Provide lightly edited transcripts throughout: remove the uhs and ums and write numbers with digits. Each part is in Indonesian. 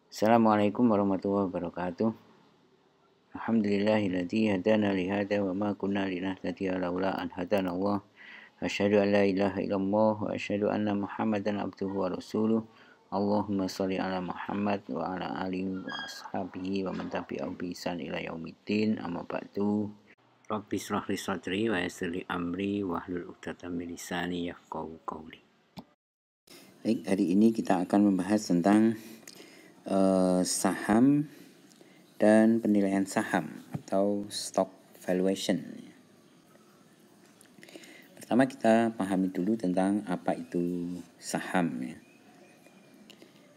Assalamualaikum warahmatullahi wabarakatuh. Alhamdulillahilladzi hadana li hadza wa ma kunna linahtadiya laula an hadana Allah. Asyhadu an la ilaha illallah wa asyhadu anna Muhammadan abduhu wa rasuluh. Allahumma shalli ala Muhammad wa ala alihi wa ashabihi wa man tabi'ahum bi ihsan ila yaumiddin. Amma ba'du. Rabbi shrah li sadri wa yassir li amri wa hlul 'uqdatam min lisani yafqahu qawli. Baik, hari ini kita akan membahas tentang saham dan penilaian saham atau stock valuation. Pertama kita pahami dulu tentang apa itu saham ya.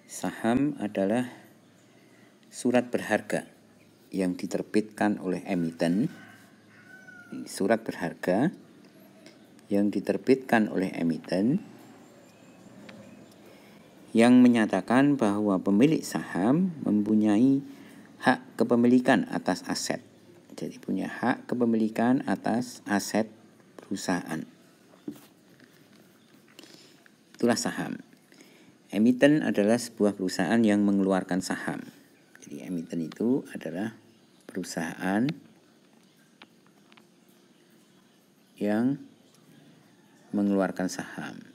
Saham adalah surat berharga yang diterbitkan oleh emiten. Surat berharga yang diterbitkan oleh emiten yang menyatakan bahwa pemilik saham mempunyai hak kepemilikan atas aset. Jadi punya hak kepemilikan atas aset perusahaan. Itulah saham. Emiten adalah sebuah perusahaan yang mengeluarkan saham. Jadi emiten itu adalah perusahaan yang mengeluarkan saham.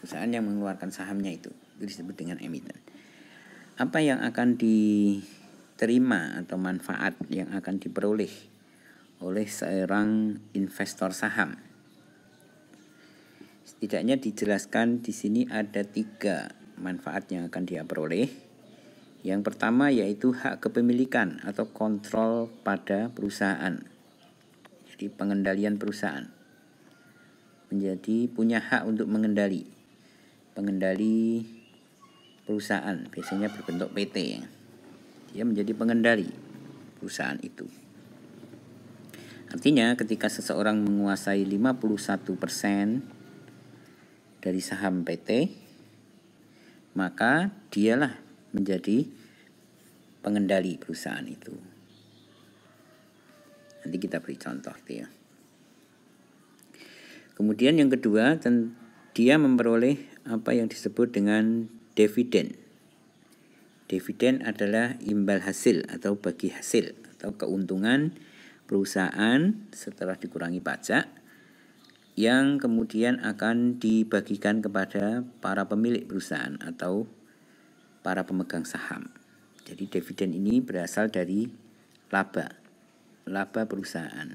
Perusahaan yang mengeluarkan sahamnya itu disebut dengan emiten. Apa yang akan diterima atau manfaat yang akan diperoleh oleh seorang investor saham? Setidaknya dijelaskan di sini ada 3 manfaat yang akan dia peroleh. Yang pertama yaitu hak kepemilikan atau kontrol pada perusahaan. Jadi pengendalian perusahaan. Menjadi punya hak untuk mengendali perusahaan, biasanya berbentuk PT. Dia menjadi pengendali perusahaan itu. Artinya ketika seseorang menguasai 51% dari saham PT, maka dialah menjadi pengendali perusahaan itu. Nanti kita beri contoh ya. Kemudian yang kedua, dia memperoleh apa yang disebut dengan dividen. Dividen adalah imbal hasil atau bagi hasil atau keuntungan perusahaan setelah dikurangi pajak yang kemudian akan dibagikan kepada para pemilik perusahaan atau para pemegang saham. Jadi dividen ini berasal dari laba perusahaan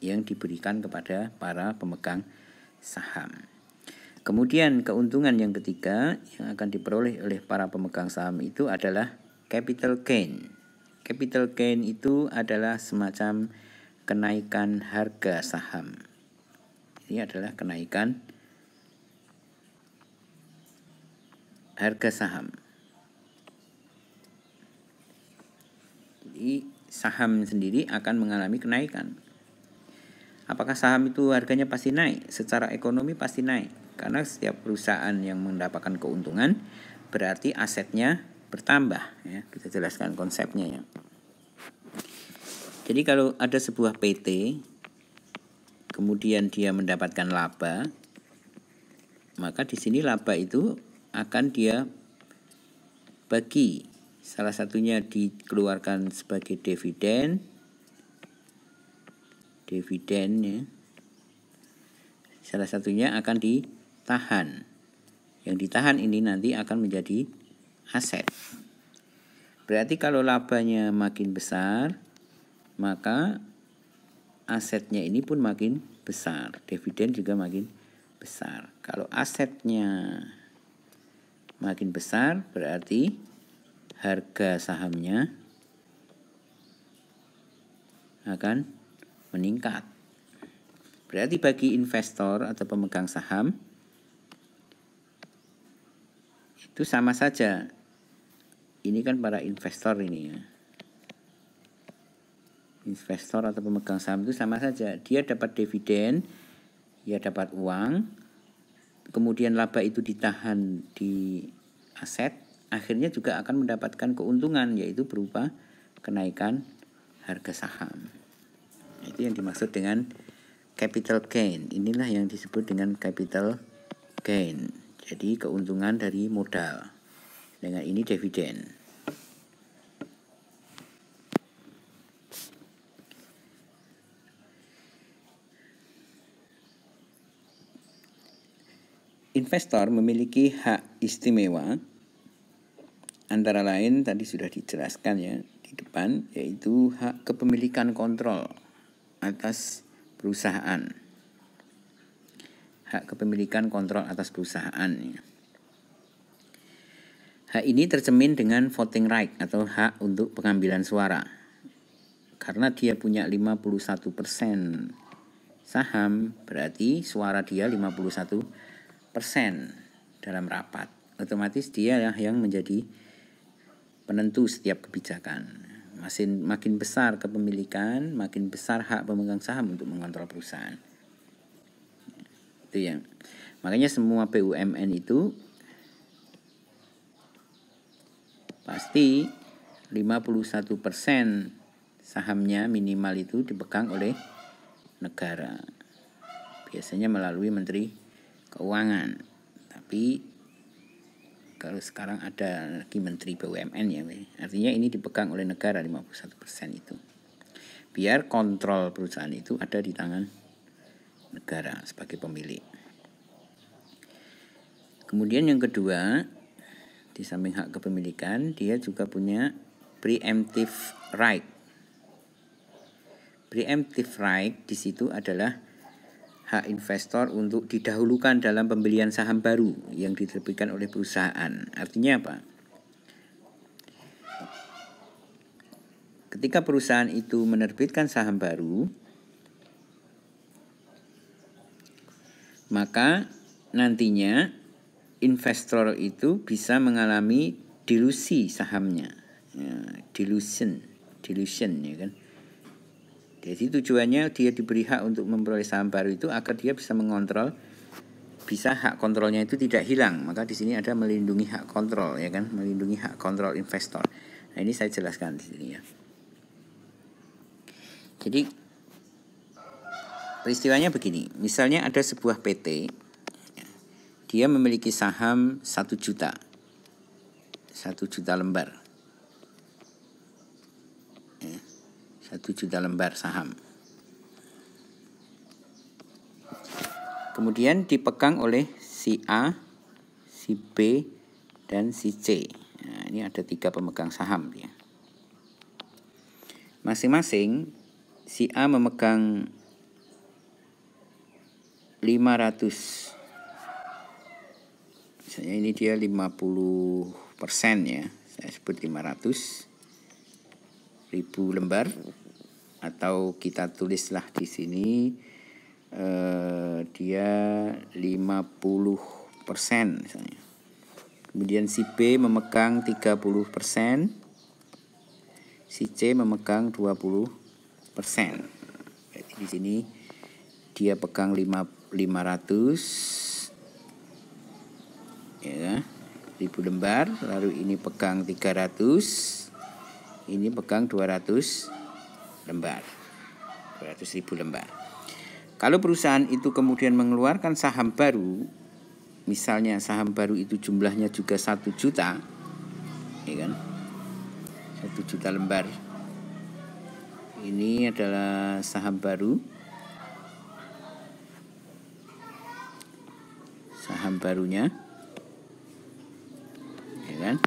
yang diberikan kepada para pemegang saham. Kemudian keuntungan yang ketiga yang akan diperoleh oleh para pemegang saham itu adalah capital gain. Capital gain itu adalah semacam kenaikan harga saham. Ini adalah kenaikan harga saham. Jadi saham sendiri akan mengalami kenaikan. Apakah saham itu harganya pasti naik? Secara ekonomi pasti naik. Karena setiap perusahaan yang mendapatkan keuntungan berarti asetnya bertambah. Ya, kita jelaskan konsepnya ya. Jadi kalau ada sebuah PT, kemudian dia mendapatkan laba, maka di sini laba itu akan dia bagi. Salah satunya dikeluarkan sebagai dividen ya. Salah satunya akan ditahan. Yang ditahan ini nanti akan menjadi aset. Berarti kalau labanya makin besar, maka asetnya ini pun makin besar. Dividen juga makin besar. Kalau asetnya makin besar, berarti harga sahamnya akan meningkat. Berarti bagi investor atau pemegang saham itu sama saja. Ini kan para investor ini ya. Investor atau pemegang saham itu sama saja. Dia dapat dividen, dia dapat uang, kemudian laba itu ditahan di aset, akhirnya juga akan mendapatkan keuntungan, yaitu berupa kenaikan harga saham. Itu yang dimaksud dengan capital gain. Inilah yang disebut dengan capital gain. Jadi keuntungan dari modal. Dengan ini dividen. Investor memiliki hak istimewa antara lain tadi sudah dijelaskan ya di depan, yaitu hak kepemilikan kontrol atas perusahaan. Hak kepemilikan kontrol atas perusahaan. Hak ini tercermin dengan voting right atau hak untuk pengambilan suara. Karena dia punya 51% saham, berarti suara dia 51% dalam rapat. Otomatis dia yang menjadi penentu setiap kebijakan. Makin besar kepemilikan, makin besar hak pemegang saham untuk mengontrol perusahaan. Itu yang. Makanya semua BUMN itu pasti 51% sahamnya minimal itu dipegang oleh negara. Biasanya melalui Menteri Keuangan. Tapi kalau sekarang ada lagi Menteri BUMN ya, artinya ini dipegang oleh negara 51% itu. Biar kontrol perusahaan itu ada di tangan negara sebagai pemilik. Kemudian yang kedua, di samping hak kepemilikan, dia juga punya preemptive right. Preemptive right di situ adalah hak investor untuk didahulukan dalam pembelian saham baru yang diterbitkan oleh perusahaan. Artinya apa? Ketika perusahaan itu menerbitkan saham baru, maka nantinya investor itu bisa mengalami dilusi sahamnya, ya, dilution ya kan. Jadi tujuannya dia diberi hak untuk memperoleh saham baru itu agar dia bisa mengontrol, bisa hak kontrolnya itu tidak hilang. Maka di sini ada melindungi hak kontrol ya kan, melindungi hak kontrol investor. Nah ini saya jelaskan di sini ya. Jadi peristiwanya begini, misalnya ada sebuah PT, dia memiliki saham 1 juta lembar, 1 juta lembar saham. Kemudian dipegang oleh si A, si B, dan si C. Nah, ini ada 3 pemegang saham ya. Masing-masing si A memegang 500. Misalnya ini dia 50% ya. Saya sebut 500.000 lembar, atau kita tulislah di sini dia 50% misalnya. Kemudian si B memegang 30%, si C memegang 20%. Jadi di sini dia pegang 500 ya, 1000 lembar, lalu ini pegang 300, ini pegang 200 lembar, 200.000 lembar. Kalau perusahaan itu kemudian mengeluarkan saham baru, misalnya saham baru itu jumlahnya juga 1 juta, ya kan, 1 juta lembar. Ini adalah saham baru, saham barunya, ya kan.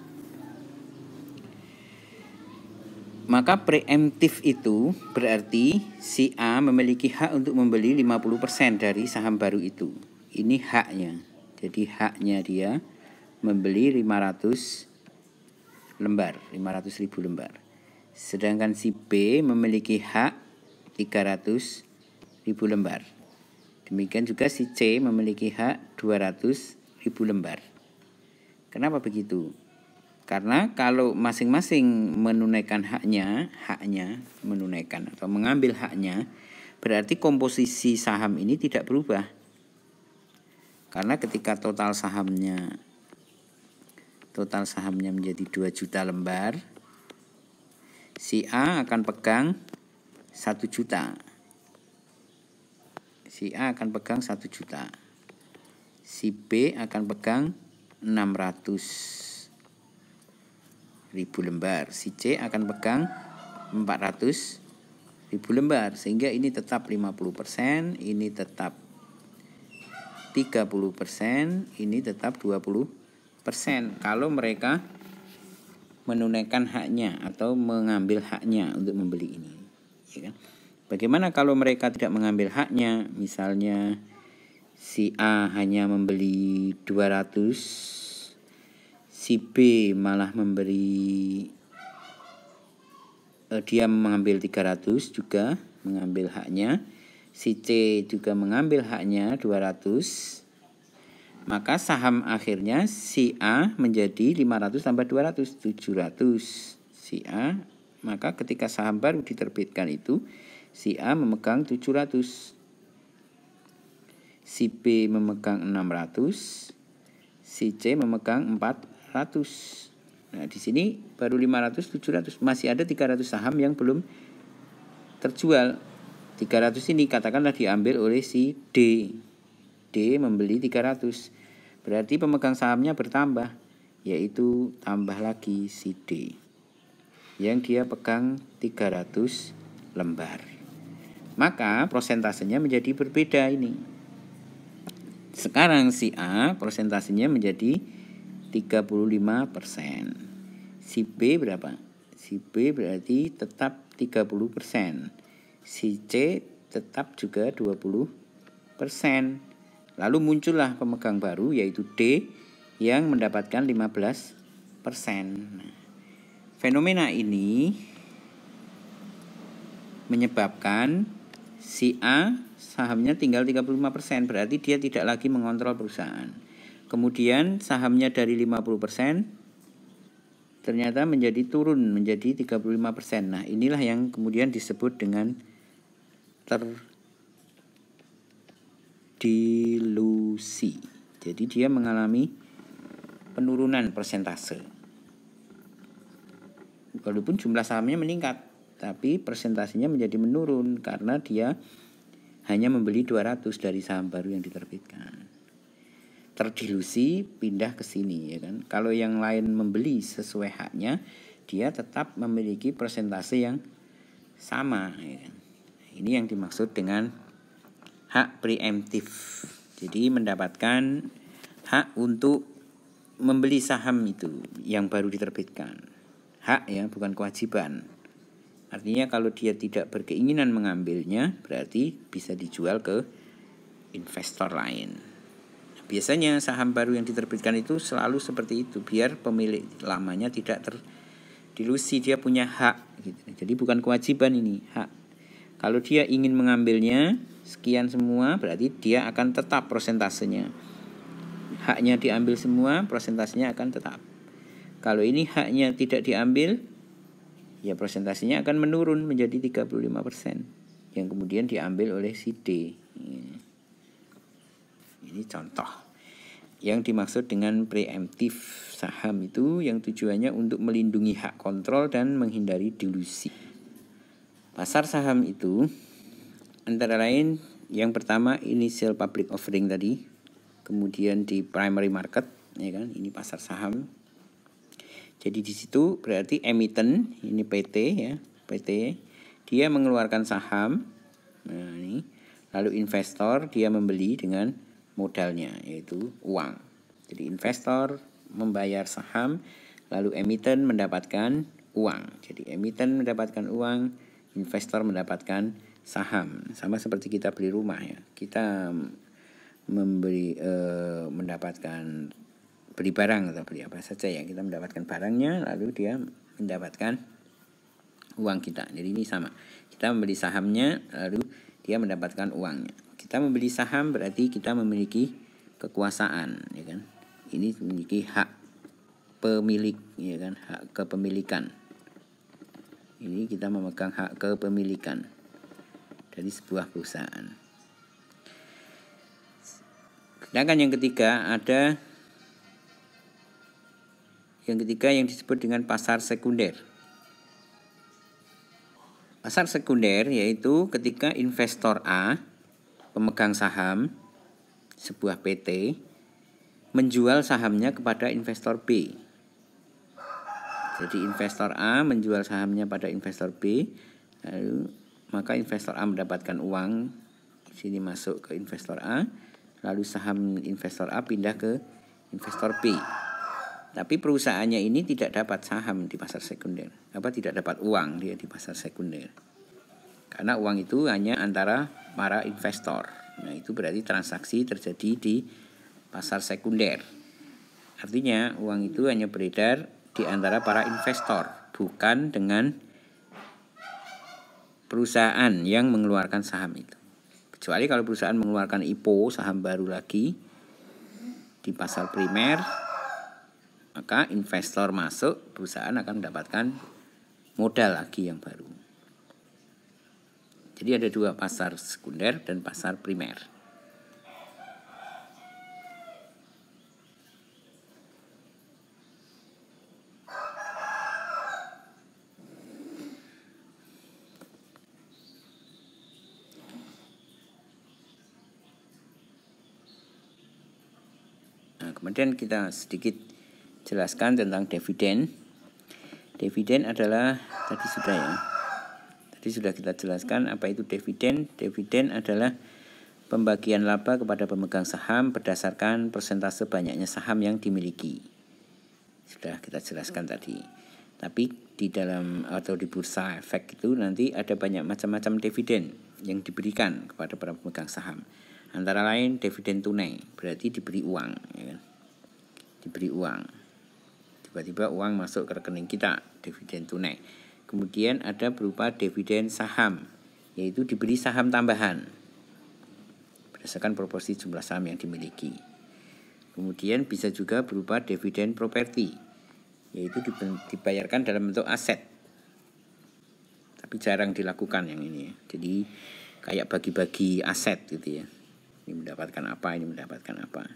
Maka preemptif itu berarti si A memiliki hak untuk membeli 50% dari saham baru itu. Ini haknya. Jadi haknya dia membeli 500 lembar, 500.000 lembar. Sedangkan si B memiliki hak 300.000 lembar. Demikian juga si C memiliki hak 200.000 lembar. Kenapa begitu? Karena kalau masing-masing menunaikan haknya menunaikan atau mengambil haknya, berarti komposisi saham ini tidak berubah. Karena ketika total sahamnya menjadi 2 juta lembar, si A akan pegang 1 juta. Si A akan pegang 1 juta. si B akan pegang 600.000 lembar, si C akan pegang 400.000 lembar, sehingga ini tetap 50%, ini tetap 30%, ini tetap 20% kalau mereka menunaikan haknya atau mengambil haknya untuk membeli ini, ya kan? Bagaimana kalau mereka tidak mengambil haknya? Misalnya si A hanya membeli 200, si B malah memberi dia mengambil 300 juga, mengambil haknya, si C juga mengambil haknya 200, maka saham akhirnya si A menjadi 500 tambah 200, 700 si A. Maka ketika saham baru diterbitkan itu, si A memegang 700, si B memegang 600, si C memegang 400. Nah, di sini baru 500, 700, masih ada 300 saham yang belum terjual. 300 ini katakanlah diambil oleh si D. D membeli 300. Berarti pemegang sahamnya bertambah, yaitu tambah lagi si D yang dia pegang 300 lembar. Maka prosentasenya menjadi berbeda ini. Sekarang si A prosentasenya menjadi 35%. Si B berapa? Si B berarti tetap 30%. Si C tetap juga 20%. Lalu muncullah pemegang baru yaitu D yang mendapatkan 15%. Fenomena ini menyebabkan si A sahamnya tinggal 35%, berarti dia tidak lagi mengontrol perusahaan. Kemudian sahamnya dari 50% ternyata menjadi turun menjadi 35%. Nah, inilah yang kemudian disebut dengan terdilusi. Jadi dia mengalami penurunan persentase. Walaupun jumlah sahamnya meningkat, tapi persentasenya menjadi menurun karena dia hanya membeli 200 dari saham baru yang diterbitkan. Terdilusi pindah ke sini, ya kan? Kalau yang lain membeli sesuai haknya, dia tetap memiliki persentase yang sama, ya kan? Ini yang dimaksud dengan hak preemptif. Jadi mendapatkan hak untuk membeli saham itu yang baru diterbitkan. Hak ya, bukan kewajiban. Artinya kalau dia tidak berkeinginan mengambilnya, berarti bisa dijual ke investor lain. Biasanya saham baru yang diterbitkan itu selalu seperti itu, biar pemilik lamanya tidak terdilusi, dia punya hak gitu. Jadi bukan kewajiban ini, hak. Kalau dia ingin mengambilnya sekian semua, berarti dia akan tetap persentasenya. Haknya diambil semua, persentasenya akan tetap. Kalau ini haknya tidak diambil, ya persentasenya akan menurun menjadi 35%, yang kemudian diambil oleh si D. Ini contoh yang dimaksud dengan preemptif saham itu, yang tujuannya untuk melindungi hak kontrol dan menghindari dilusi. Pasar saham itu antara lain yang pertama initial public offering tadi, kemudian di primary market, ya kan, ini pasar saham. Jadi di situ berarti emiten, ini PT ya, PT dia mengeluarkan saham. Nah, ini lalu investor dia membeli dengan modalnya yaitu uang. Jadi investor membayar saham, lalu emiten mendapatkan uang. Jadi emiten mendapatkan uang, investor mendapatkan saham. Sama seperti kita beli rumah ya. Kita mendapatkan beli barang atau beli apa saja ya, kita mendapatkan barangnya, lalu dia mendapatkan uang kita. Jadi ini sama, kita membeli sahamnya, lalu dia mendapatkan uangnya. Kita membeli saham berarti kita memiliki kekuasaan, ya kan? Ini memiliki hak pemilik, ya kan? Hak kepemilikan. Ini kita memegang hak kepemilikan dari sebuah perusahaan. Sedangkan yang ketiga yang disebut dengan pasar sekunder. Pasar sekunder yaitu ketika investor A, pemegang saham sebuah PT, menjual sahamnya kepada investor B. Jadi investor A menjual sahamnya pada investor B, lalu maka investor A mendapatkan uang, sini masuk ke investor A, lalu saham investor A pindah ke investor B. Tapi perusahaannya ini tidak dapat saham di pasar sekunder, tidak dapat uang dia di pasar sekunder. Karena uang itu hanya antara para investor. Nah, itu berarti transaksi terjadi di pasar sekunder. Artinya uang itu hanya beredar di antara para investor, bukan dengan perusahaan yang mengeluarkan saham itu. Kecuali kalau perusahaan mengeluarkan IPO, saham baru lagi di pasar primer, maka investor masuk, perusahaan akan mendapatkan modal lagi yang baru. Jadi ada dua, pasar sekunder dan pasar primer. Nah, kemudian kita sedikit jelaskan tentang dividen. Dividen adalah tadi sudah kita jelaskan apa itu dividen. Dividen adalah pembagian laba kepada pemegang saham berdasarkan persentase banyaknya saham yang dimiliki. Sudah kita jelaskan tadi. Tapi di dalam atau di bursa efek itu nanti ada banyak macam-macam dividen yang diberikan kepada para pemegang saham. Antara lain dividen tunai, berarti diberi uang, ya kan? Diberi uang. Tiba-tiba uang masuk ke rekening kita, dividen tunai. Kemudian ada berupa dividen saham, yaitu diberi saham tambahan berdasarkan proporsi jumlah saham yang dimiliki. Kemudian bisa juga berupa dividen properti, yaitu dibayarkan dalam bentuk aset. Tapi jarang dilakukan yang ini ya. Jadi kayak bagi-bagi aset gitu ya. Ini mendapatkan apa, ini mendapatkan apa.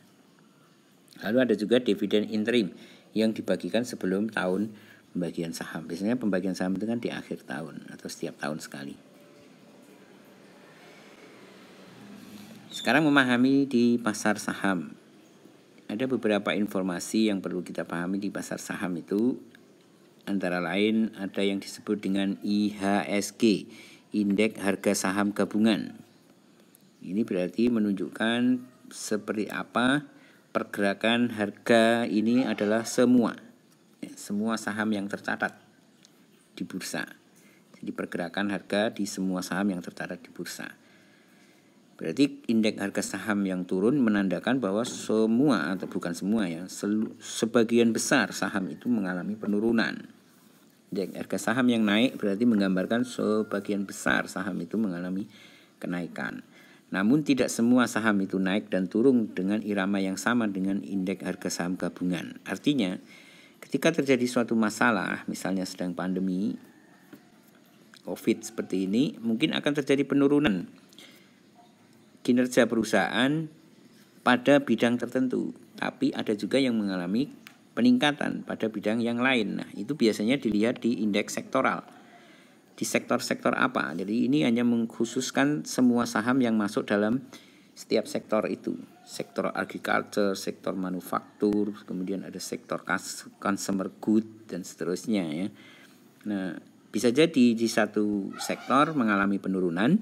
Lalu ada juga dividen interim yang dibagikan sebelum tahun pembagian saham. Biasanya pembagian saham itu kan di akhir tahun atau setiap tahun sekali. Sekarang memahami di pasar saham. Ada beberapa informasi yang perlu kita pahami di pasar saham itu. Antara lain ada yang disebut dengan IHSG, Indeks Harga Saham Gabungan. Ini berarti menunjukkan seperti apa pergerakan harga ini adalah semua saham yang tercatat di bursa. Jadi pergerakan harga di semua saham yang tercatat di bursa. Berarti indeks harga saham yang turun menandakan bahwa semua atau bukan semua ya, sebagian besar saham itu mengalami penurunan. Indeks harga saham yang naik berarti menggambarkan sebagian besar saham itu mengalami kenaikan. Namun tidak semua saham itu naik dan turun dengan irama yang sama dengan indeks harga saham gabungan. Artinya, ketika terjadi suatu masalah, misalnya sedang pandemi COVID seperti ini, mungkin akan terjadi penurunan kinerja perusahaan pada bidang tertentu. Tapi ada juga yang mengalami peningkatan pada bidang yang lain. Nah, itu biasanya dilihat di indeks sektoral. Di sektor-sektor apa. Jadi ini hanya mengkhususkan semua saham yang masuk dalam setiap sektor itu. Sektor agriculture, sektor manufaktur, kemudian ada sektor consumer good dan seterusnya ya. Nah, bisa jadi di satu sektor mengalami penurunan,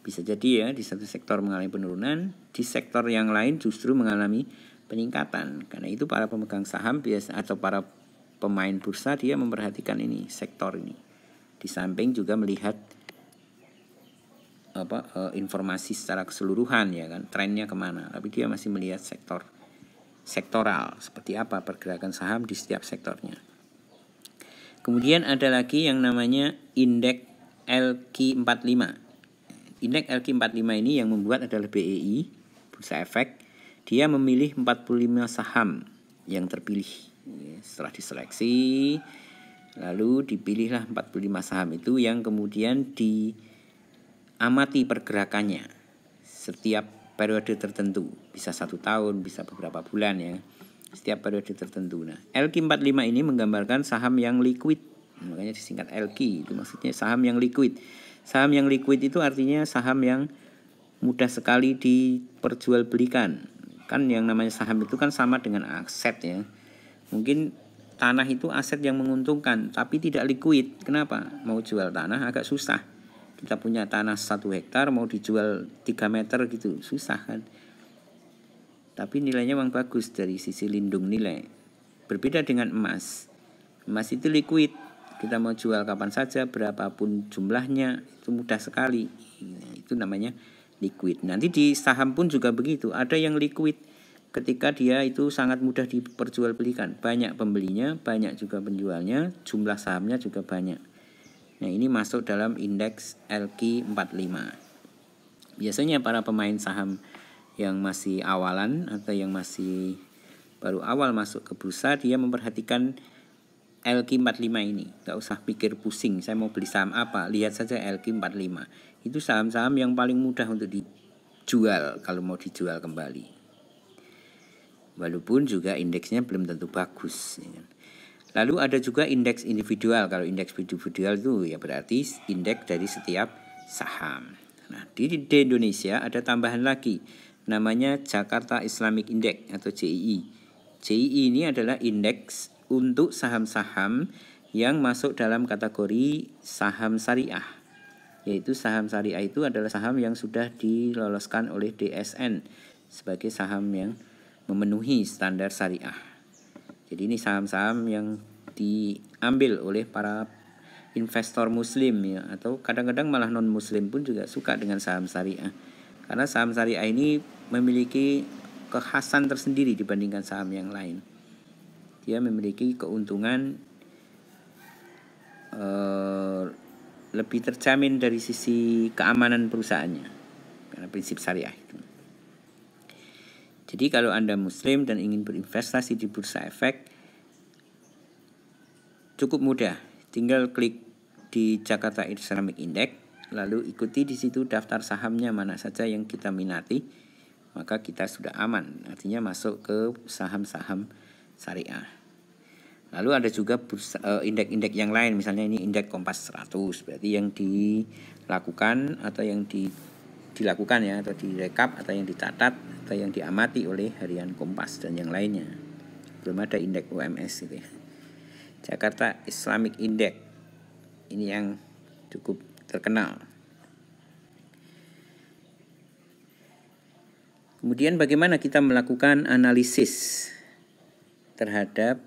bisa jadi ya di satu sektor mengalami penurunan, di sektor yang lain justru mengalami peningkatan. Karena itu para pemegang saham biasa atau para pemain bursa dia memperhatikan ini, sektor ini. Di samping juga melihat informasi secara keseluruhan ya kan, trennya kemana. Tapi dia masih melihat sektoral, seperti apa pergerakan saham di setiap sektornya. Kemudian ada lagi yang namanya indeks LQ45. Indeks LQ45 ini yang membuat adalah BEI, Bursa Efek. Dia memilih 45 saham yang terpilih. Setelah diseleksi, lalu dipilihlah 45 saham itu yang kemudian diamati pergerakannya setiap periode tertentu. Bisa 1 tahun, bisa beberapa bulan ya. Setiap periode tertentu. Nah, LQ45 ini menggambarkan saham yang liquid. Makanya disingkat LQ, itu maksudnya saham yang liquid. Saham yang liquid itu artinya saham yang mudah sekali diperjualbelikan Kan yang namanya saham itu kan sama dengan aset ya. Mungkin tanah itu aset yang menguntungkan tapi tidak liquid. Kenapa? Mau jual tanah agak susah. Kita punya tanah 1 hektar mau dijual 3 meter gitu, susah kan. Tapi nilainya memang bagus dari sisi lindung nilai. Berbeda dengan emas. Emas itu liquid. Kita mau jual kapan saja, berapapun jumlahnya, itu mudah sekali. Itu namanya liquid. Nanti di saham pun juga begitu. Ada yang liquid ketika dia itu sangat mudah diperjualbelikan. Banyak pembelinya, banyak juga penjualnya, jumlah sahamnya juga banyak. Nah, ini masuk dalam indeks LQ45. Biasanya para pemain saham yang masih awalan atau yang masih baru awal masuk ke bursa, dia memperhatikan LQ45 ini. Gak usah pikir pusing, saya mau beli saham apa, lihat saja LQ45. Itu saham-saham yang paling mudah untuk dijual kalau mau dijual kembali. Walaupun juga indeksnya belum tentu bagus. Lalu ada juga indeks individual. Kalau indeks individual itu ya berarti indeks dari setiap saham. Nah, di Indonesia ada tambahan lagi, namanya Jakarta Islamic Index atau JII. JII ini adalah indeks untuk saham-saham yang masuk dalam kategori saham syariah. Yaitu saham syariah itu adalah saham yang sudah diloloskan oleh DSN sebagai saham yang memenuhi standar syariah. Jadi ini saham-saham yang diambil oleh para investor muslim ya, atau kadang-kadang malah non muslim pun juga suka dengan saham syariah. Karena saham syariah ini memiliki kekhasan tersendiri dibandingkan saham yang lain. Dia memiliki keuntungan lebih terjamin dari sisi keamanan perusahaannya karena prinsip syariah itu. Jadi kalau Anda muslim dan ingin berinvestasi di bursa efek, cukup mudah, tinggal klik di Jakarta Islamic Index, lalu ikuti di situ daftar sahamnya mana saja yang kita minati, maka kita sudah aman, artinya masuk ke saham-saham syariah. Lalu ada juga indeks-indeks yang lain, misalnya ini indeks Kompas 100, berarti yang dilakukan atau yang dilakukan ya, atau direkap atau yang dicatat atau yang diamati oleh harian Kompas dan yang lainnya. Belum ada indeks UMS gitu ya. Jakarta Islamic Index ini yang cukup terkenal. Kemudian bagaimana kita melakukan analisis terhadap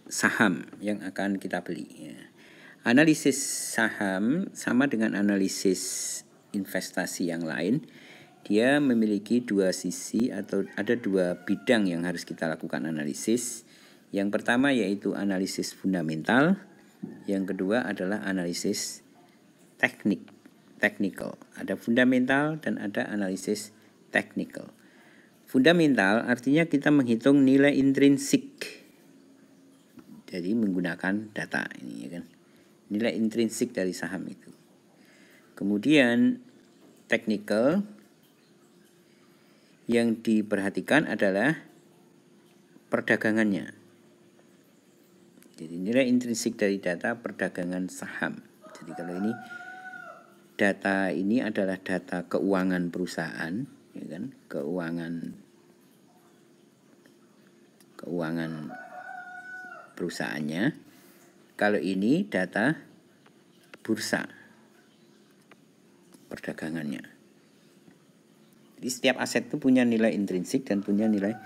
saham yang akan kita beli ya. Analisis saham sama dengan analisis investasi yang lain. Dia memiliki dua sisi atau ada dua bidang yang harus kita lakukan analisis. Yang pertama yaitu analisis fundamental, yang kedua adalah analisis technical. Ada fundamental dan ada analisis technical. Fundamental artinya kita menghitung nilai intrinsik. Jadi menggunakan data ini ya kan. Nilai intrinsik dari saham itu. Kemudian technical yang diperhatikan adalah perdagangannya. Jadi nilai intrinsik dari data perdagangan saham. Jadi kalau ini data ini adalah data keuangan perusahaan, ya kan? Keuangan perusahaannya. Kalau ini data bursa perdagangannya. Jadi setiap aset itu punya nilai intrinsik dan punya nilai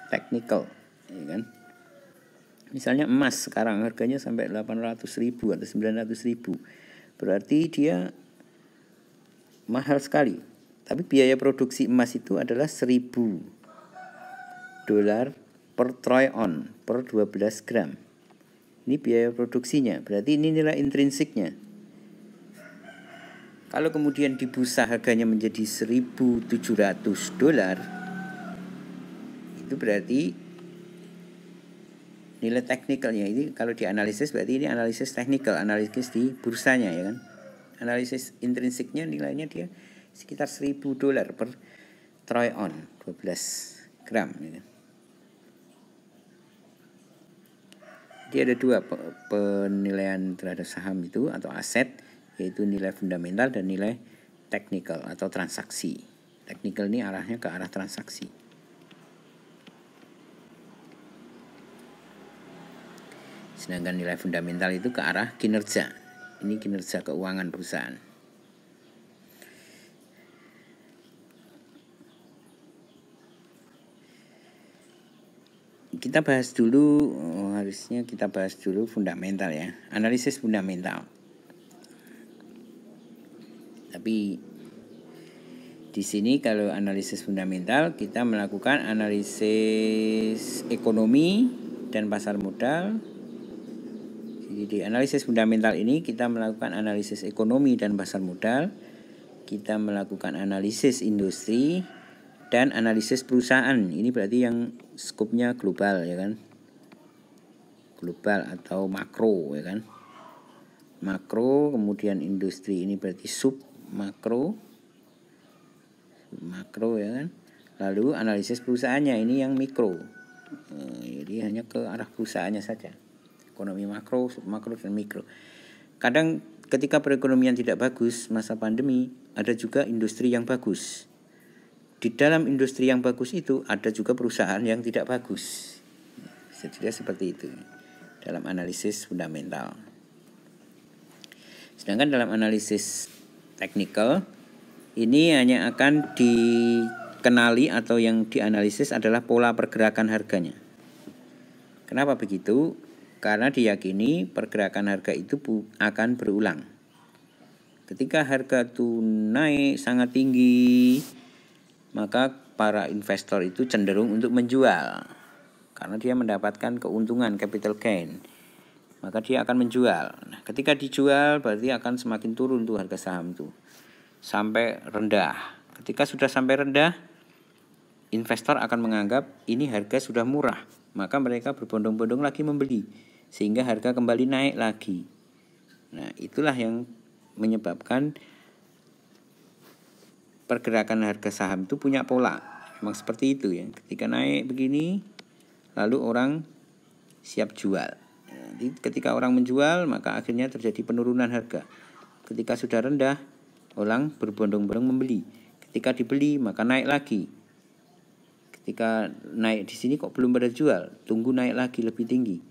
technical, ya kan? Misalnya emas sekarang harganya sampai 800.000 atau 900.000. Berarti dia mahal sekali. Tapi biaya produksi emas itu adalah $1.000 per troy on per 12 gram. Ini biaya produksinya, berarti ini nilai intrinsiknya. Kalau kemudian di bursa harganya menjadi $1.700, itu berarti nilai teknikalnya. Ini kalau dianalisis berarti ini analisis teknikal, analisis di bursanya ya kan. Analisis intrinsiknya nilainya dia sekitar $1.000 per troy on 12 gram ya kan. Jadi ada dua penilaian terhadap saham itu atau aset, yaitu nilai fundamental dan nilai technical atau transaksi. Technical ini arahnya ke arah transaksi. Sedangkan nilai fundamental itu ke arah kinerja. Ini kinerja keuangan perusahaan. Kita bahas dulu, harusnya kita bahas dulu fundamental ya. Analisis fundamental. Tapi di sini kalau analisis fundamental kita melakukan analisis ekonomi dan pasar modal. Jadi di analisis fundamental ini kita melakukan analisis ekonomi dan pasar modal. Kita melakukan analisis industri dan analisis perusahaan. Ini berarti yang skopnya global ya kan. Global atau makro ya kan. Makro, kemudian industri ini berarti sub makro ya kan. Lalu analisis perusahaannya ini yang mikro. Jadi hanya ke arah perusahaannya saja. Ekonomi makro, sub makro dan mikro. Kadang ketika perekonomian tidak bagus masa pandemi, ada juga industri yang bagus. Di dalam industri yang bagus itu ada juga perusahaan yang tidak bagus. Jadi seperti itu dalam analisis fundamental. Sedangkan dalam analisis teknikal ini hanya akan dikenali atau yang dianalisis adalah pola pergerakan harganya. Kenapa begitu? Karena diyakini pergerakan harga itu akan berulang. Ketika harga itu naik sangat tinggi, maka para investor itu cenderung untuk menjual. Karena dia mendapatkan keuntungan capital gain, maka dia akan menjual. Nah, ketika dijual berarti akan semakin turun tuh harga saham itu sampai rendah. Ketika sudah sampai rendah, investor akan menganggap ini harga sudah murah, maka mereka berbondong-bondong lagi membeli sehingga harga kembali naik lagi. Nah, itulah yang menyebabkan pergerakan harga saham itu punya pola. Memang seperti itu ya. Ketika naik begini, lalu orang siap jual. Jadi ketika orang menjual, maka akhirnya terjadi penurunan harga. Ketika sudah rendah, orang berbondong-bondong membeli. Ketika dibeli, maka naik lagi. Ketika naik di sini kok belum pada jual, tunggu naik lagi lebih tinggi.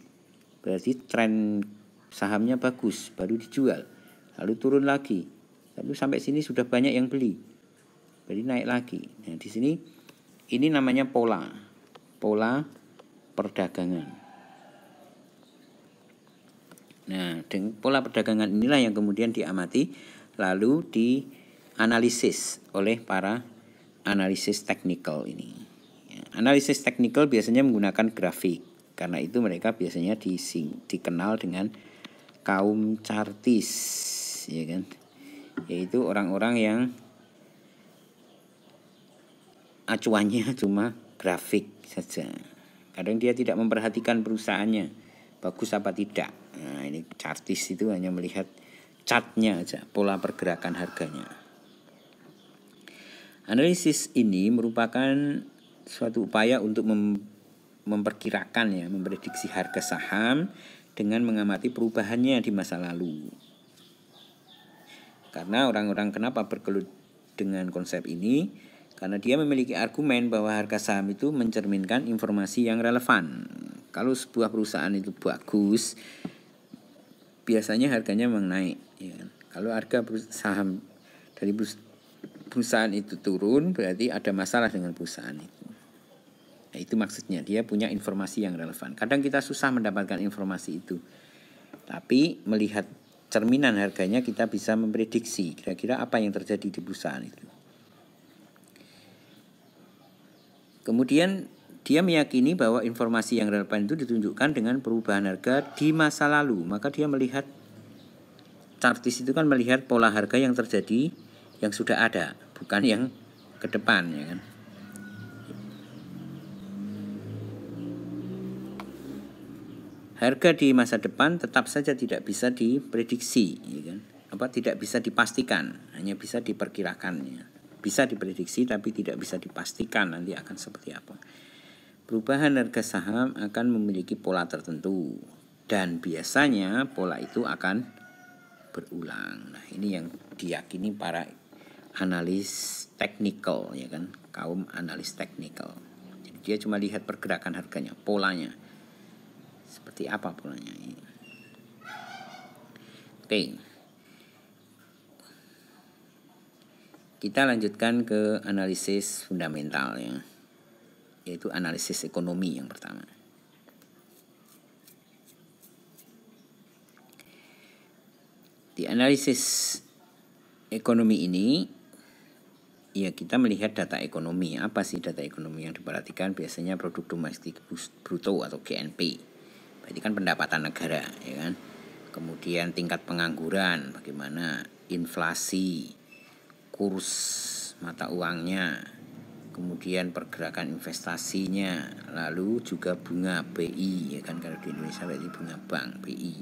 Berarti tren sahamnya bagus, baru dijual. Lalu turun lagi. Lalu sampai sini sudah banyak yang beli. Jadi naik lagi. Nah, di sini ini namanya pola perdagangan. Nah, dengan pola perdagangan inilah yang kemudian diamati lalu dianalisis oleh para analisis teknikal ini. Analisis teknikal biasanya menggunakan grafik. Karena itu mereka biasanya dikenal dengan kaum chartis, ya kan? Yaitu orang-orang yang acuannya cuma grafik saja. Kadang dia tidak memperhatikan perusahaannya bagus apa tidak. Nah, ini chartis itu hanya melihat chartnya aja, pola pergerakan harganya. Analisis ini merupakan suatu upaya untuk memperkirakan ya, memprediksi harga saham dengan mengamati perubahannya di masa lalu. Karena orang-orang kenapa bergelut dengan konsep ini? Karena dia memiliki argumen bahwa harga saham itu mencerminkan informasi yang relevan. Kalau sebuah perusahaan itu bagus, biasanya harganya memang naik. Ya. Kalau harga saham dari perusahaan itu turun, berarti ada masalah dengan perusahaan itu. Nah, itu maksudnya, dia punya informasi yang relevan. Kadang kita susah mendapatkan informasi itu. Tapi melihat cerminan harganya kita bisa memprediksi kira-kira apa yang terjadi di perusahaan itu. Kemudian dia meyakini bahwa informasi yang relevan itu ditunjukkan dengan perubahan harga di masa lalu. Maka dia melihat, chartis itu kan melihat pola harga yang terjadi yang sudah ada, bukan yang ke depan ya kan. Harga di masa depan tetap saja tidak bisa diprediksi, ya kan? Tidak bisa dipastikan, hanya bisa diperkirakannya. Bisa diprediksi tapi tidak bisa dipastikan nanti akan seperti apa. Perubahan harga saham akan memiliki pola tertentu dan biasanya pola itu akan berulang. Nah, ini yang diyakini para analis teknikal, ya kan? Kaum analis teknikal. Jadi dia cuma lihat pergerakan harganya, polanya. Seperti seperti apa polanya. Oke. Kita lanjutkan ke analisis fundamental ya. Yaitu analisis ekonomi yang pertama. Di analisis ekonomi ini ya kita melihat data ekonomi. Apa sih data ekonomi yang diperhatikan? Biasanya produk domestik bruto atau GNP. Berarti kan pendapatan negara, ya kan? Kemudian tingkat pengangguran, bagaimana inflasi, kurs mata uangnya, kemudian pergerakan investasinya, lalu juga bunga BI, ya kan, kalau di Indonesia berarti bunga bank BI.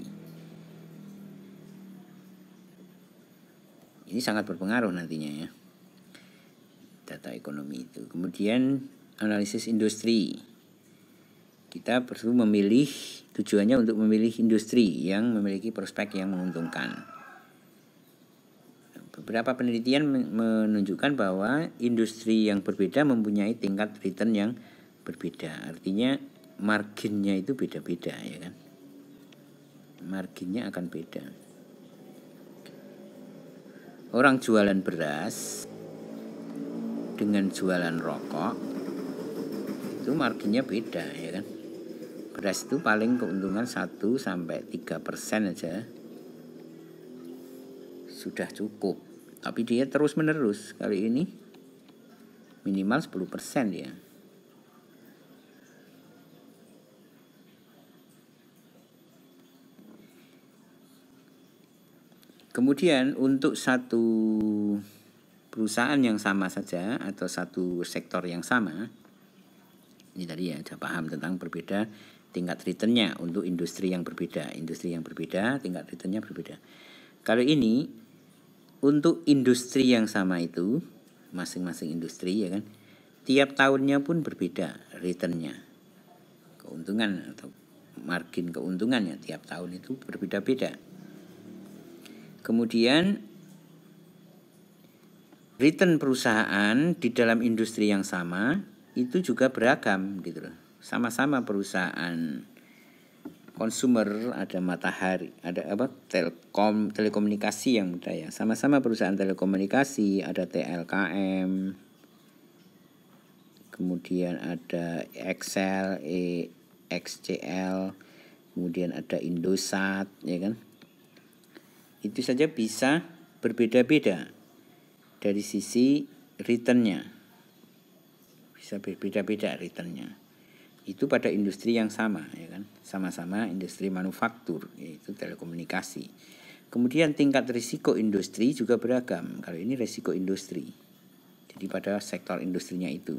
Ini sangat berpengaruh nantinya ya, data ekonomi itu. Kemudian analisis industri. Kita perlu memilih, tujuannya untuk memilih industri yang memiliki prospek yang menguntungkan. Beberapa penelitian menunjukkan bahwa industri yang berbeda mempunyai tingkat return yang berbeda. Artinya marginnya itu beda-beda, ya kan? Marginnya akan beda. Orang jualan beras dengan jualan rokok itu marginnya beda, ya kan? Beras itu paling keuntungan 1-3% aja sudah cukup. Tapi dia terus menerus. Kali ini minimal 10% ya. Kemudian untuk satu perusahaan yang sama saja atau satu sektor yang sama, ini tadi ya, sudah paham tentang berbeda tingkat returnnya untuk industri yang berbeda. Industri yang berbeda, tingkat returnnya berbeda. Kalau ini untuk industri yang sama itu, masing-masing industri ya kan, tiap tahunnya pun berbeda returnnya. Keuntungan atau margin keuntungannya tiap tahun itu berbeda-beda. Kemudian return perusahaan di dalam industri yang sama itu juga beragam gitu loh. Sama-sama perusahaan consumer, ada Matahari, ada telekomunikasi yang mudah ya. Sama-sama perusahaan telekomunikasi, ada TLKM, kemudian ada XL, XCL, kemudian ada Indosat, ya kan? Itu saja bisa berbeda-beda dari sisi returnnya, bisa berbeda-beda returnnya. Itu pada industri yang sama, ya kan, sama-sama industri manufaktur, yaitu telekomunikasi. Kemudian tingkat risiko industri juga beragam. Kalau ini risiko industri, jadi pada sektor industrinya itu.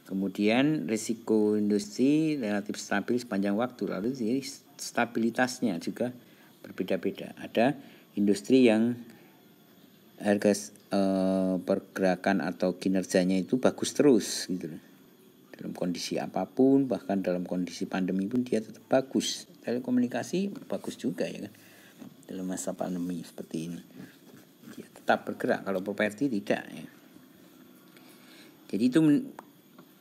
Kemudian risiko industri relatif stabil sepanjang waktu, lalu jadi stabilitasnya juga berbeda-beda. Ada industri yang harga pergerakan atau kinerjanya itu bagus terus gitu loh. Dalam kondisi apapun, bahkan dalam kondisi pandemi pun dia tetap bagus. Telekomunikasi bagus juga ya kan, dalam masa pandemi seperti ini dia tetap bergerak. Kalau properti tidak ya. Jadi itu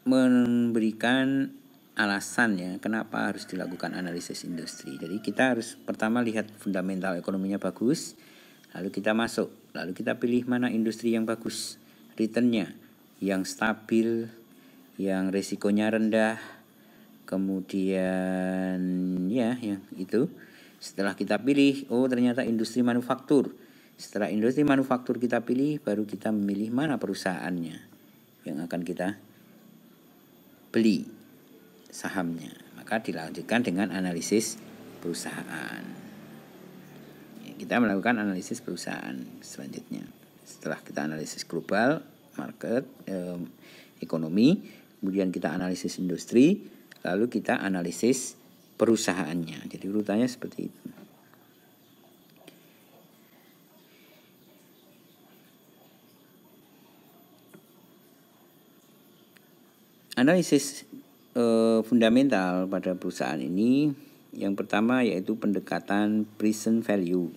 memberikan alasan ya kenapa harus dilakukan analisis industri. Jadi kita harus pertama lihat fundamental ekonominya bagus, lalu kita masuk, lalu kita pilih mana industri yang bagus returnnya, yang stabil, yang risikonya rendah, kemudian ya yang itu. Setelah kita pilih, oh ternyata industri manufaktur. Setelah industri manufaktur kita pilih, baru kita memilih mana perusahaannya yang akan kita beli sahamnya. Maka dilanjutkan dengan analisis perusahaan. Kita melakukan analisis perusahaan selanjutnya. Setelah kita analisis global, market, ekonomi, kemudian kita analisis industri, lalu kita analisis perusahaannya. Jadi urutannya seperti itu. Analisis fundamental pada perusahaan ini, yang pertama yaitu pendekatan present value.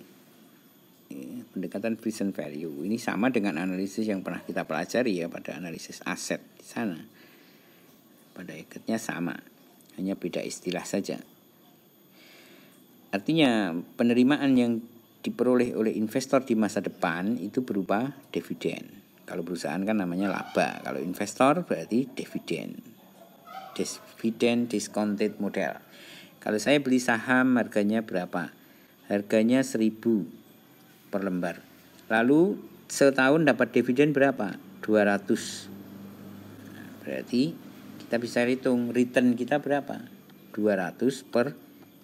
Pendekatan present value ini sama dengan analisis yang pernah kita pelajari ya pada analisis aset di sana. Pada ikatnya sama. hanya beda istilah saja. Artinya penerimaan yang diperoleh oleh investor di masa depan itu berupa dividen. Kalau perusahaan kan namanya laba, kalau investor berarti dividen. Dividen discounted model. Kalau saya beli saham harganya berapa? Harganya 1.000 per lembar. Lalu setahun dapat dividen berapa? 200. Berarti kita bisa hitung return kita berapa? 200 per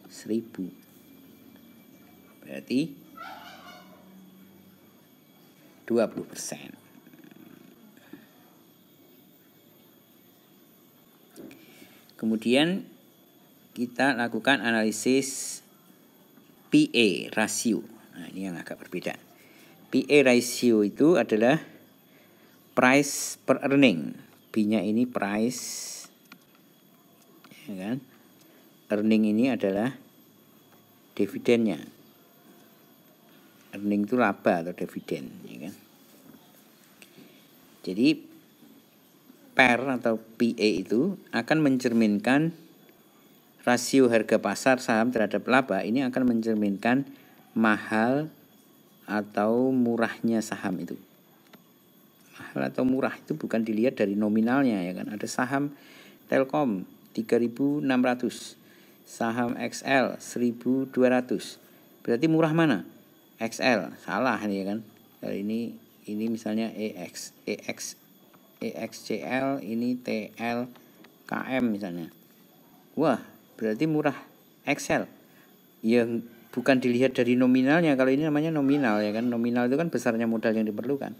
1.000. Berarti 20%. Kemudian kita lakukan analisis PE rasio. Nah, ini yang agak berbeda. PE ratio itu adalah price per earning. B-nya ini price, ya kan? Earning ini adalah dividennya. Earning itu laba atau dividen, ya kan? Jadi PER atau PE itu akan mencerminkan rasio harga pasar saham terhadap laba. Ini akan mencerminkan mahal atau murahnya saham itu. Mahal atau murah itu bukan dilihat dari nominalnya, ya kan? Ada saham Telkom 3.600, saham XL 1.200. Berarti murah mana? XL. Salah nih, ya kan? Ini misalnya EXCL, ini TLKM misalnya. Wah, berarti murah XL. Yang bukan dilihat dari nominalnya. Kalau ini namanya nominal, ya kan? Nominal itu kan besarnya modal yang diperlukan.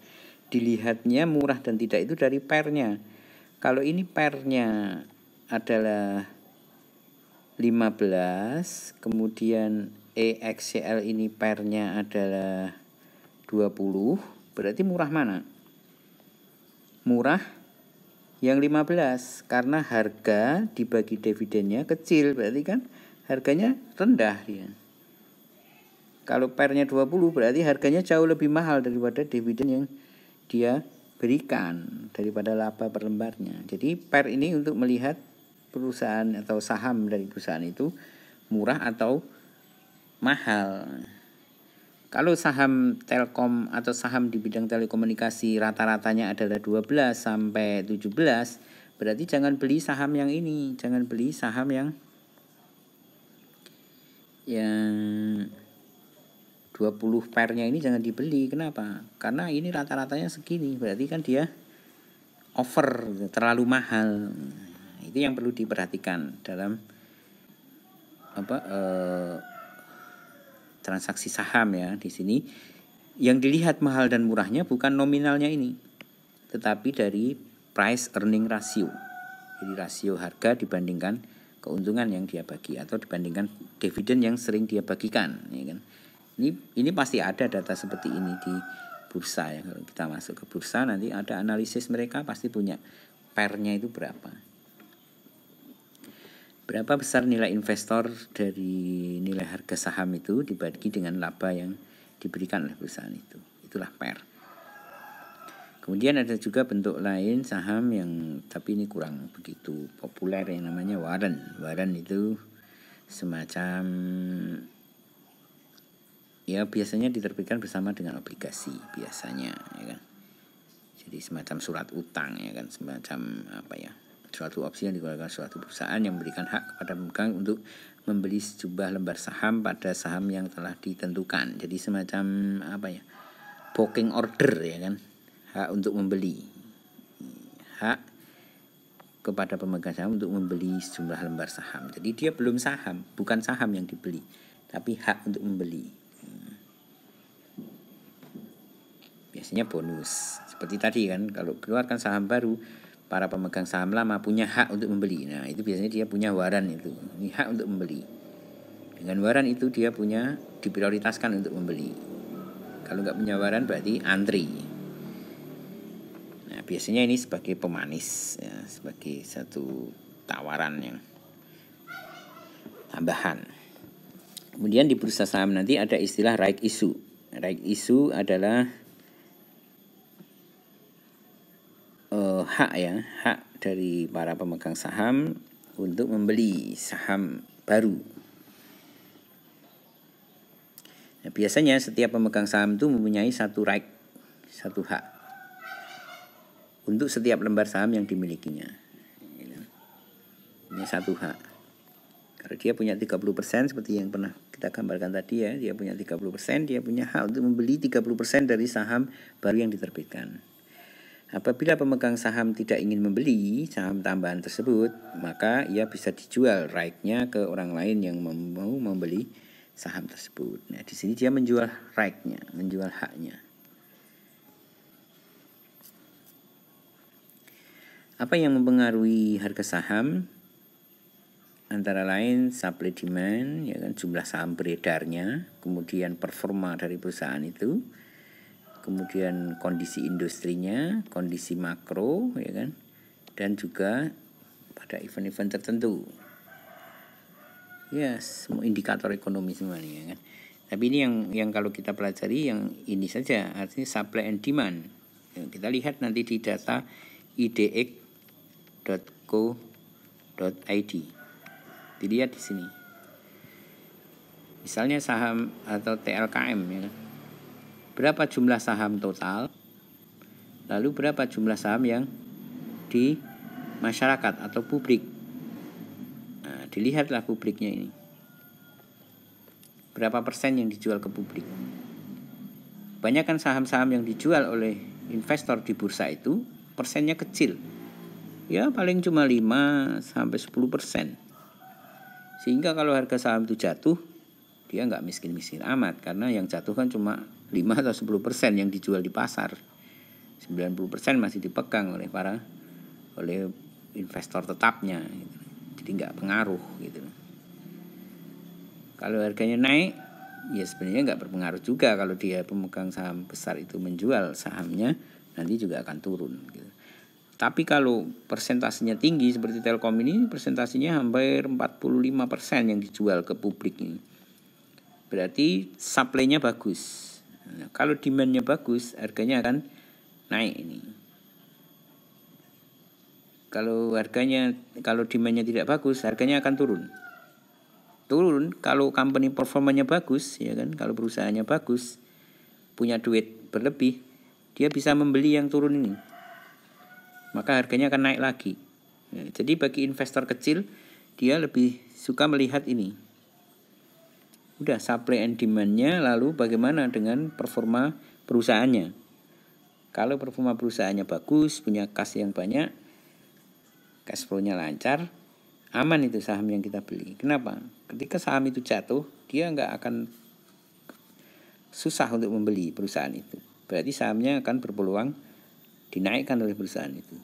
Dilihatnya murah dan tidak itu dari pernya. Kalau ini pernya adalah 15, kemudian EXCL ini pernya adalah 20, berarti murah mana? Murah yang 15, karena harga dibagi dividennya kecil, berarti kan harganya rendah dia. Kalau pernya 20 berarti harganya jauh lebih mahal daripada dividen yang dia berikan, daripada laba per lembarnya. Jadi per ini untuk melihat perusahaan atau saham dari perusahaan itu murah atau mahal. Kalau saham Telkom atau saham di bidang telekomunikasi rata-ratanya adalah 12 sampai 17, berarti jangan beli saham yang ini, jangan beli saham yang 20 pernya ini jangan dibeli. Kenapa? Karena ini rata-ratanya segini, berarti kan dia over, terlalu mahal. Itu yang perlu diperhatikan dalam transaksi saham, ya. Di sini yang dilihat mahal dan murahnya bukan nominalnya ini, tetapi dari price earning ratio. Jadi rasio harga dibandingkan keuntungan yang dia bagi atau dibandingkan dividen yang sering dia bagikan, ya kan. Ini pasti ada data seperti ini di bursa, ya. Kalau kita masuk ke bursa nanti ada analisis, mereka pasti punya pernya itu berapa. Berapa besar nilai investor dari nilai harga saham itu dibagi dengan laba yang diberikan oleh perusahaan itu. Itulah PER. Kemudian ada juga bentuk lain saham yang tapi ini kurang begitu populer, yang namanya warrant. Warrant itu semacam, ya biasanya diterbitkan bersama dengan obligasi biasanya, ya kan. Jadi semacam surat utang, ya kan, semacam suatu opsi yang dikeluarkan suatu perusahaan yang memberikan hak kepada pemegang untuk membeli sejumlah lembar saham pada saham yang telah ditentukan. Jadi semacam booking order, ya kan, hak untuk membeli, hak kepada pemegang saham untuk membeli sejumlah lembar saham. Jadi dia belum saham, bukan saham yang dibeli, tapi hak untuk membeli. Biasanya bonus. Seperti tadi kan, kalau keluarkan saham baru, para pemegang saham lama punya hak untuk membeli. Nah, itu biasanya dia punya waran itu. Ini hak untuk membeli. Dengan waran itu dia punya, diprioritaskan untuk membeli. Kalau nggak punya waran berarti antri. Nah, biasanya ini sebagai pemanis, ya, sebagai satu tawaran yang tambahan. Kemudian di bursa saham nanti ada istilah right issue. Right issue adalah hak dari para pemegang saham untuk membeli saham baru. Nah, biasanya setiap pemegang saham itu mempunyai satu right, satu hak untuk setiap lembar saham yang dimilikinya. Ini satu hak. Kalau dia punya 30% seperti yang pernah kita gambarkan tadi ya, dia punya 30%, dia punya hak untuk membeli 30% dari saham baru yang diterbitkan. Apabila pemegang saham tidak ingin membeli saham tambahan tersebut, maka ia bisa dijual right-nya ke orang lain yang mau membeli saham tersebut. Nah, di sini dia menjual right-nya, menjual haknya. Apa yang mempengaruhi harga saham? Antara lain supply demand, ya kan, jumlah saham beredarnya, kemudian performa dari perusahaan itu, kemudian kondisi industrinya, kondisi makro, ya kan, dan juga pada event-event tertentu. Ya, semua indikator ekonomi semuanya, ya kan. Tapi ini yang kalau kita pelajari yang ini saja, artinya supply and demand. Ya, kita lihat nanti di data idx.co.id. Dilihat di sini. Misalnya saham atau TLKM, ya kan. Berapa jumlah saham total? Lalu berapa jumlah saham yang di masyarakat atau publik? Nah, dilihatlah publiknya ini. Berapa persen yang dijual ke publik? Banyakkan saham-saham yang dijual oleh investor di bursa itu persennya kecil. Ya paling cuma 5-10%. Sehingga kalau harga saham itu jatuh, dia nggak miskin-miskin amat. Karena yang jatuh kan cuma 5 atau 10% yang dijual di pasar. 90% masih dipegang oleh investor tetapnya. Gitu. Jadi nggak pengaruh gitu. Kalau harganya naik, ya sebenarnya nggak berpengaruh juga. Kalau dia pemegang saham besar itu menjual sahamnya, nanti juga akan turun gitu. Tapi kalau persentasenya tinggi seperti Telkom ini, persentasenya hampir 45% yang dijual ke publik ini. Berarti supply-nya bagus. Nah, kalau demand-nya bagus, harganya akan naik ini. Kalau demand-nya tidak bagus, harganya akan turun. Turun kalau company performanya bagus, ya kan? Kalau perusahaannya bagus, punya duit berlebih, dia bisa membeli yang turun ini. Maka harganya akan naik lagi. Ya, jadi bagi investor kecil, dia lebih suka melihat ini. Udah supply and demand-nya, lalu bagaimana dengan performa perusahaannya. Kalau performa perusahaannya bagus, punya kas yang banyak, cash flow-nya lancar, aman itu saham yang kita beli. Kenapa? Ketika saham itu jatuh, dia nggak akan susah untuk membeli perusahaan itu. Berarti sahamnya akan berpeluang dinaikkan oleh perusahaan itu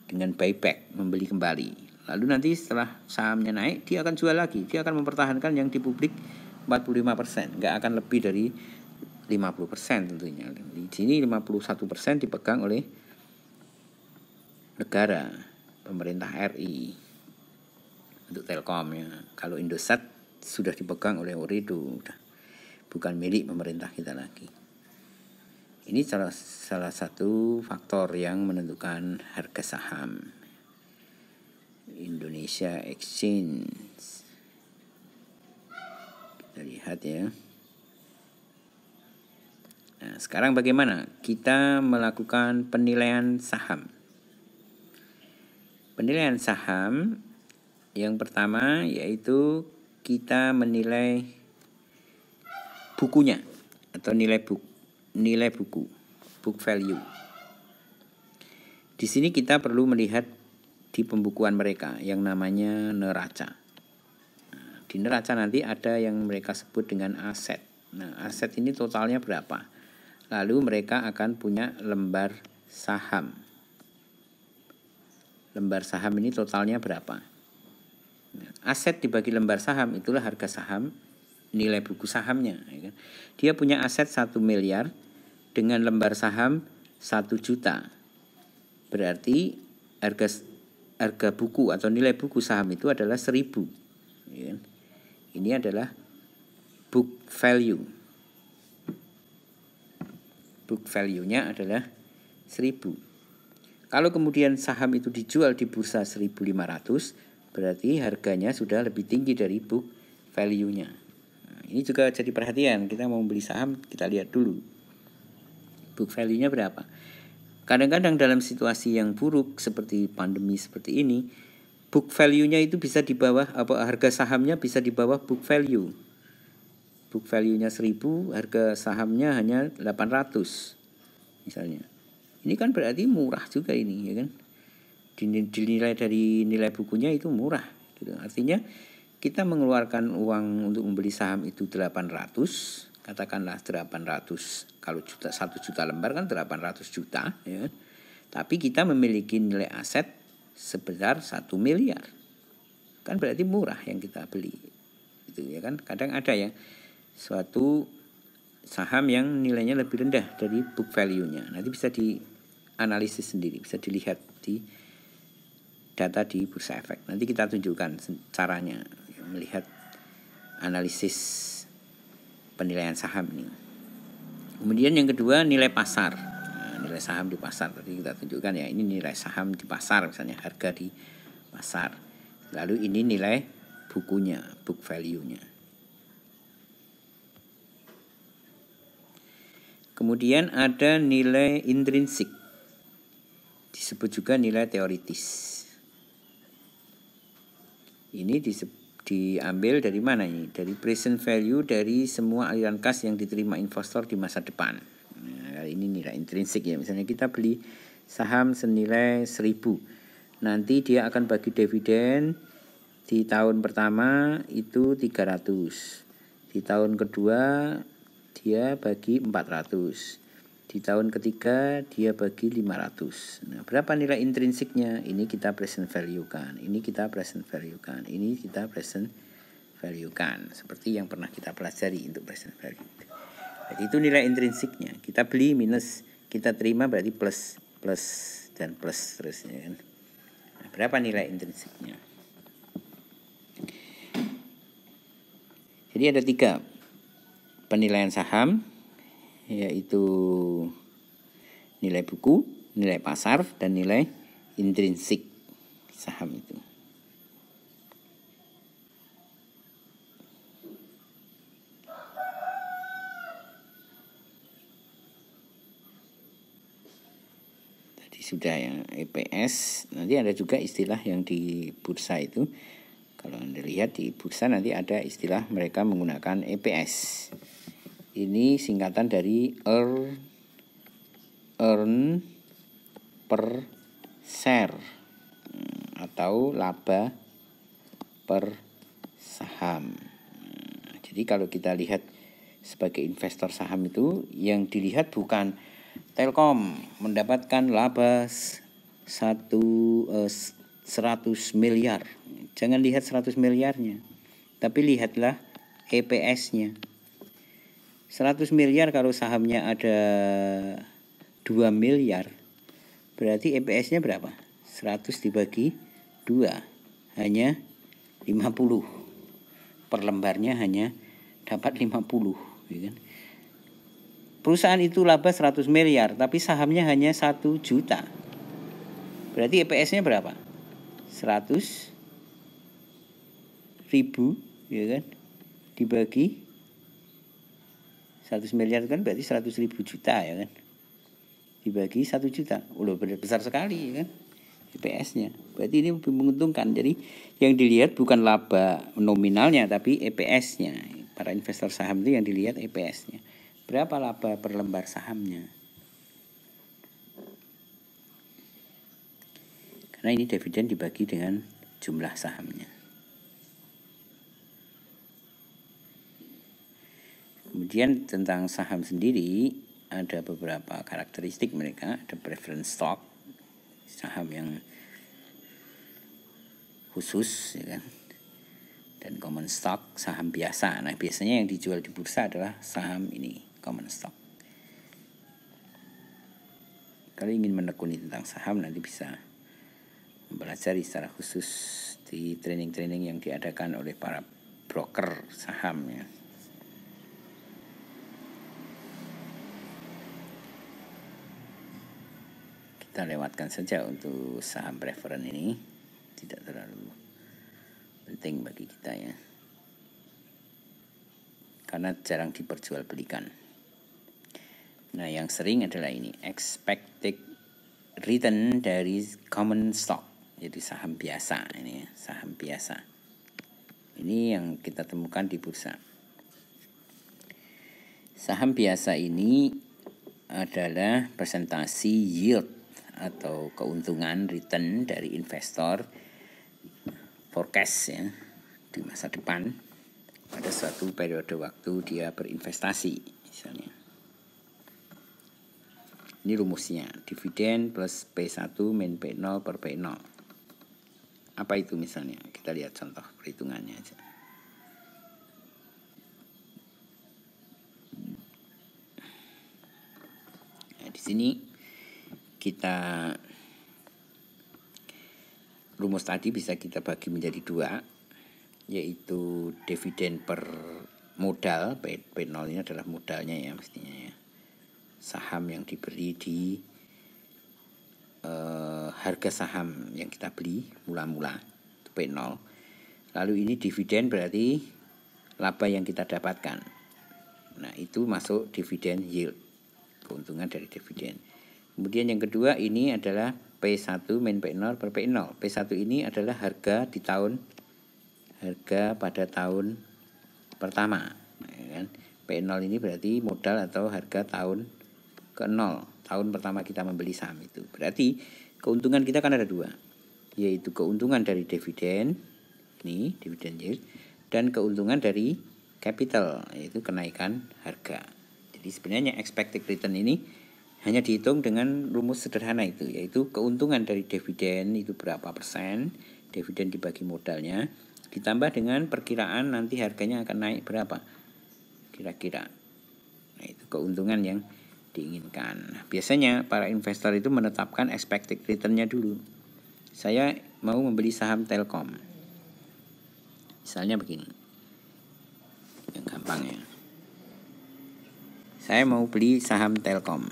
dengan buyback, membeli kembali. Lalu nanti setelah sahamnya naik, dia akan jual lagi. Dia akan mempertahankan yang di publik 45%, nggak akan lebih dari 50% tentunya. Di sini 51% dipegang oleh negara, pemerintah RI untuk Telkom ya. Kalau Indosat sudah dipegang oleh Ooredoo, bukan milik pemerintah kita lagi. Ini salah satu faktor yang menentukan harga saham. Indonesia Exchange. Kita lihat ya. Nah, sekarang bagaimana kita melakukan penilaian saham? Penilaian saham yang pertama yaitu kita menilai bukunya atau nilai buku, book value. Di sini kita perlu melihat di pembukuan mereka yang namanya neraca. Nah, di neraca nanti ada yang mereka sebut dengan aset. Nah, aset ini totalnya berapa? Lalu mereka akan punya lembar saham. Lembar saham ini totalnya berapa? Nah, aset dibagi lembar saham itulah harga saham, nilai buku sahamnya. Dia punya aset 1 miliar dengan lembar saham 1 juta. Berarti harga buku atau nilai buku saham itu adalah 1.000. Ini adalah book value. Book value-nya adalah 1.000. Kalau kemudian saham itu dijual di bursa 1.500, berarti harganya sudah lebih tinggi dari book value-nya. Nah, ini juga jadi perhatian, kita mau beli saham kita lihat dulu book value-nya berapa. Kadang-kadang dalam situasi yang buruk seperti pandemi seperti ini, book value-nya itu bisa di bawah, harga sahamnya bisa di bawah book value. Book value-nya 1000, harga sahamnya hanya 800 misalnya. Ini kan berarti murah juga ini, ya kan? Dinilai dari nilai bukunya itu murah gitu. Artinya kita mengeluarkan uang untuk membeli saham itu 800, katakanlah 800, kalau 1 juta lembar kan 800 juta, ya. Tapi kita memiliki nilai aset sebesar 1 miliar. Kan berarti murah yang kita beli. Itu ya kan. Kadang ada ya suatu saham yang nilainya lebih rendah dari book value-nya. Nanti bisa dianalisis sendiri, bisa dilihat di data di Bursa Efek. Nanti kita tunjukkan caranya melihat analisis penilaian saham ini. Kemudian yang kedua nilai pasar. Nah, nilai saham di pasar tadi kita tunjukkan ya, ini nilai saham di pasar misalnya, harga di pasar. Lalu ini nilai bukunya, book value-nya. Kemudian ada nilai intrinsik, disebut juga nilai teoritis. Ini diambil dari mana ini? Dari present value dari semua aliran kas yang diterima investor di masa depan. Nah, ini nilai intrinsik ya. Misalnya kita beli saham senilai 1000. Nanti dia akan bagi dividen di tahun pertama itu 300. Di tahun kedua dia bagi 400. Di tahun ketiga dia bagi 500. Nah, berapa nilai intrinsiknya? Ini kita present value kan. Ini kita present value kan. Ini kita present value kan. Seperti yang pernah kita pelajari untuk present value. Jadi itu nilai intrinsiknya. Kita beli minus, kita terima berarti plus, plus dan plus terusnya kan. Nah, berapa nilai intrinsiknya? Jadi ada 3 penilaian saham, yaitu nilai buku, nilai pasar, dan nilai intrinsik saham itu. Tadi sudah ya, EPS. Nanti ada juga istilah yang di bursa itu. Kalau Anda lihat di bursa nanti ada istilah mereka menggunakan EPS. Ini singkatan dari earn per share atau laba per saham. Jadi kalau kita lihat sebagai investor saham itu, yang dilihat bukan Telkom mendapatkan laba 100 miliar. Jangan lihat 100 miliarnya, tapi lihatlah EPS-nya. 100 miliar kalau sahamnya ada 2 miliar, berarti EPS-nya berapa? 100 dibagi 2, hanya 50. Per lembarnya hanya dapat 50. Ya kan? Perusahaan itu laba 100 miliar, tapi sahamnya hanya 1 juta. Berarti EPS-nya berapa? 100 ribu, ya kan? Dibagi 100 miliar kan berarti 100 ribu juta, ya kan? Dibagi 1 juta. Udah besar sekali, ya kan? EPS-nya. Berarti ini lebih menguntungkan. Jadi yang dilihat bukan laba nominalnya, tapi EPS-nya. Para investor saham itu yang dilihat EPS-nya. Berapa laba per lembar sahamnya? Karena ini dividen dibagi dengan jumlah sahamnya. Kemudian tentang saham sendiri ada beberapa karakteristik mereka. Ada preference stock, saham yang khusus, ya kan? Dan common stock, saham biasa. Nah, biasanya yang dijual di bursa adalah saham ini, common stock. Kalau ingin menekuni tentang saham, nanti bisa mempelajari secara khusus di training-training yang diadakan oleh para broker saham, ya. Kita lewatkan saja untuk saham preferen ini, tidak terlalu penting bagi kita ya. Karena jarang diperjualbelikan. Nah, yang sering adalah ini, expected return dari common stock. Jadi saham biasa ini ya, saham biasa. Ini yang kita temukan di bursa. Saham biasa ini adalah presentasi yield atau keuntungan return dari investor forecast ya di masa depan pada suatu periode waktu dia berinvestasi misalnya. Ini rumusnya, dividen plus P1 min P0 per P0. Apa itu misalnya? Kita lihat contoh perhitungannya aja. Nah, di sini kita rumus tadi bisa kita bagi menjadi dua, yaitu dividen per modal, P0 ini adalah modalnya ya mestinya ya. Saham yang diberi di harga saham yang kita beli mula-mula itu P0. Lalu ini dividen berarti laba yang kita dapatkan. Nah, itu masuk dividen yield, keuntungan dari dividen. Kemudian yang kedua ini adalah P1 min P0 per P0. P1 ini adalah harga pada tahun pertama. Nah, kan? P0 ini berarti modal atau harga tahun ke-0, tahun pertama kita membeli saham itu. Berarti keuntungan kita kan ada dua, yaitu keuntungan dari dividen, ini dividen yield, dan keuntungan dari capital, yaitu kenaikan harga. Jadi sebenarnya expected return ini hanya dihitung dengan rumus sederhana itu, yaitu keuntungan dari dividen itu berapa persen, dividen dibagi modalnya, ditambah dengan perkiraan nanti harganya akan naik berapa kira-kira. Nah, itu keuntungan yang diinginkan. Nah, biasanya para investor itu menetapkan expected return-nya dulu. Saya mau membeli saham Telkom. Misalnya begini. Yang gampang ya. Saya mau beli saham Telkom.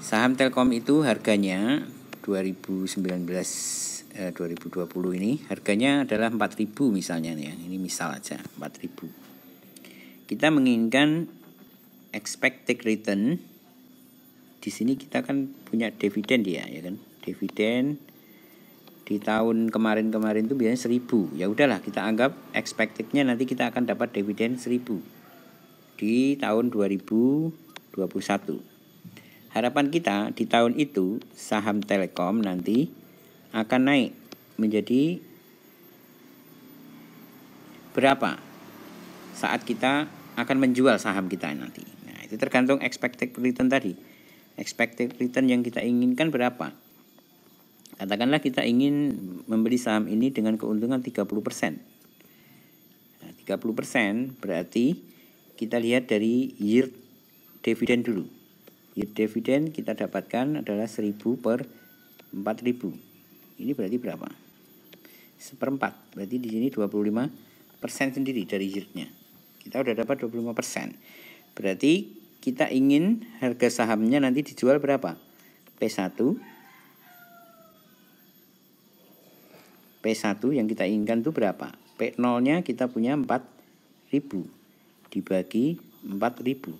Saham Telkom itu harganya 2020 ini harganya adalah 4.000 misalnya ya. Ini misal aja 4.000. Kita menginginkan expected return. Di sini kita kan punya dividen dia ya kan. Dividen di tahun kemarin itu biasanya 1.000. Ya udahlah, kita anggap expected-nya nanti kita akan dapat dividen 1.000 di tahun 2021. Harapan kita di tahun itu saham Telkom nanti akan naik menjadi berapa saat kita akan menjual saham kita nanti. Nah, itu tergantung expected return tadi. Expected return yang kita inginkan berapa? Katakanlah kita ingin membeli saham ini dengan keuntungan 30%. Nah, 30% berarti kita lihat dari yield dividen dulu. Yield dividen kita dapatkan adalah 1.000 per 4.000. Ini berarti berapa? 1/4. Berarti di sini 25% sendiri dari yieldnya. Kita udah dapat 25%. Berarti kita ingin harga sahamnya nanti dijual berapa? P1 yang kita inginkan itu berapa? P0-nya kita punya 4.000 dibagi 4.000.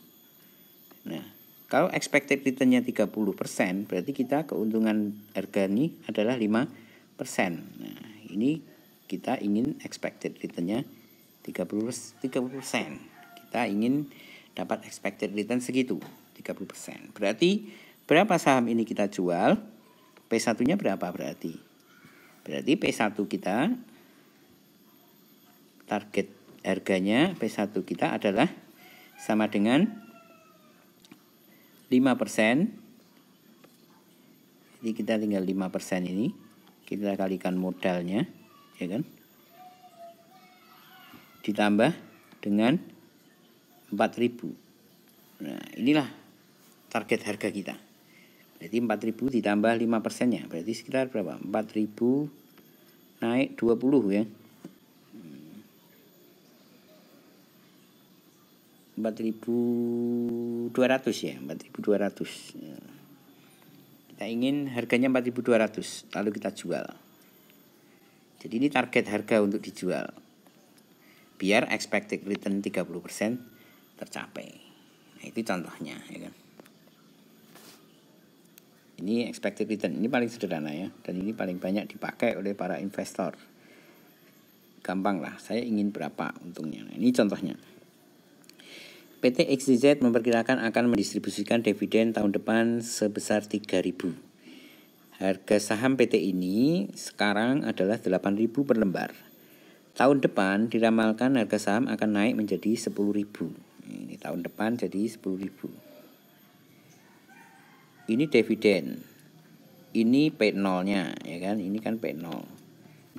Nah, kalau expected return-nya 30%, berarti kita keuntungan harga ini adalah 5%. Nah, ini kita ingin expected return-nya 30%. Kita ingin dapat expected return segitu, 30%. Berarti berapa saham ini kita jual? P1-nya berapa berarti? Berarti P1 kita, target harganya P1 kita adalah sama dengan 5%. Jadi kita tinggal 5% ini kita kalikan modalnya, ya kan? Ditambah dengan 4.000. Nah, inilah target harga kita. Berarti 4.000 ditambah 5%-nya. Berarti sekitar berapa? 4.000 naik 20 ya. 4.200 ya, 4.200. Kita ingin harganya 4.200, lalu kita jual. Jadi ini target harga untuk dijual. Biar expected return 30% tercapai. Nah, itu contohnya, ya kan. Ini expected return, ini paling sederhana ya, dan ini paling banyak dipakai oleh para investor. Gampang lah, saya ingin berapa untungnya. Nah, ini contohnya. PT XYZ memperkirakan akan mendistribusikan dividen tahun depan sebesar 3.000. Harga saham PT ini sekarang adalah 8.000 per lembar. Tahun depan diramalkan harga saham akan naik menjadi 10.000. Ini tahun depan jadi 10.000. Ini dividen. Ini P0-nya, ya kan? Ini kan P0.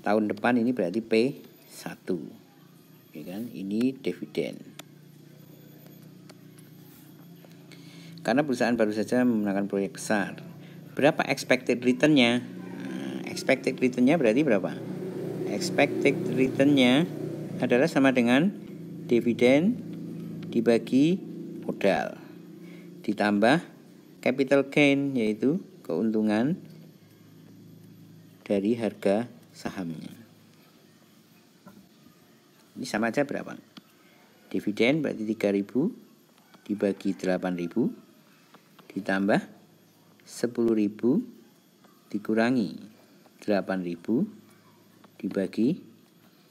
Tahun depan ini berarti P1. Ya kan? Ini dividen. Karena perusahaan baru saja memenangkan proyek besar. Berapa expected return-nya? Expected return-nya berarti berapa? Expected return-nya adalah sama dengan dividen dibagi modal ditambah capital gain, yaitu keuntungan dari harga sahamnya. Ini sama aja berapa? Dividen berarti 3.000 dibagi 8.000 ditambah 10.000 dikurangi 8.000 dibagi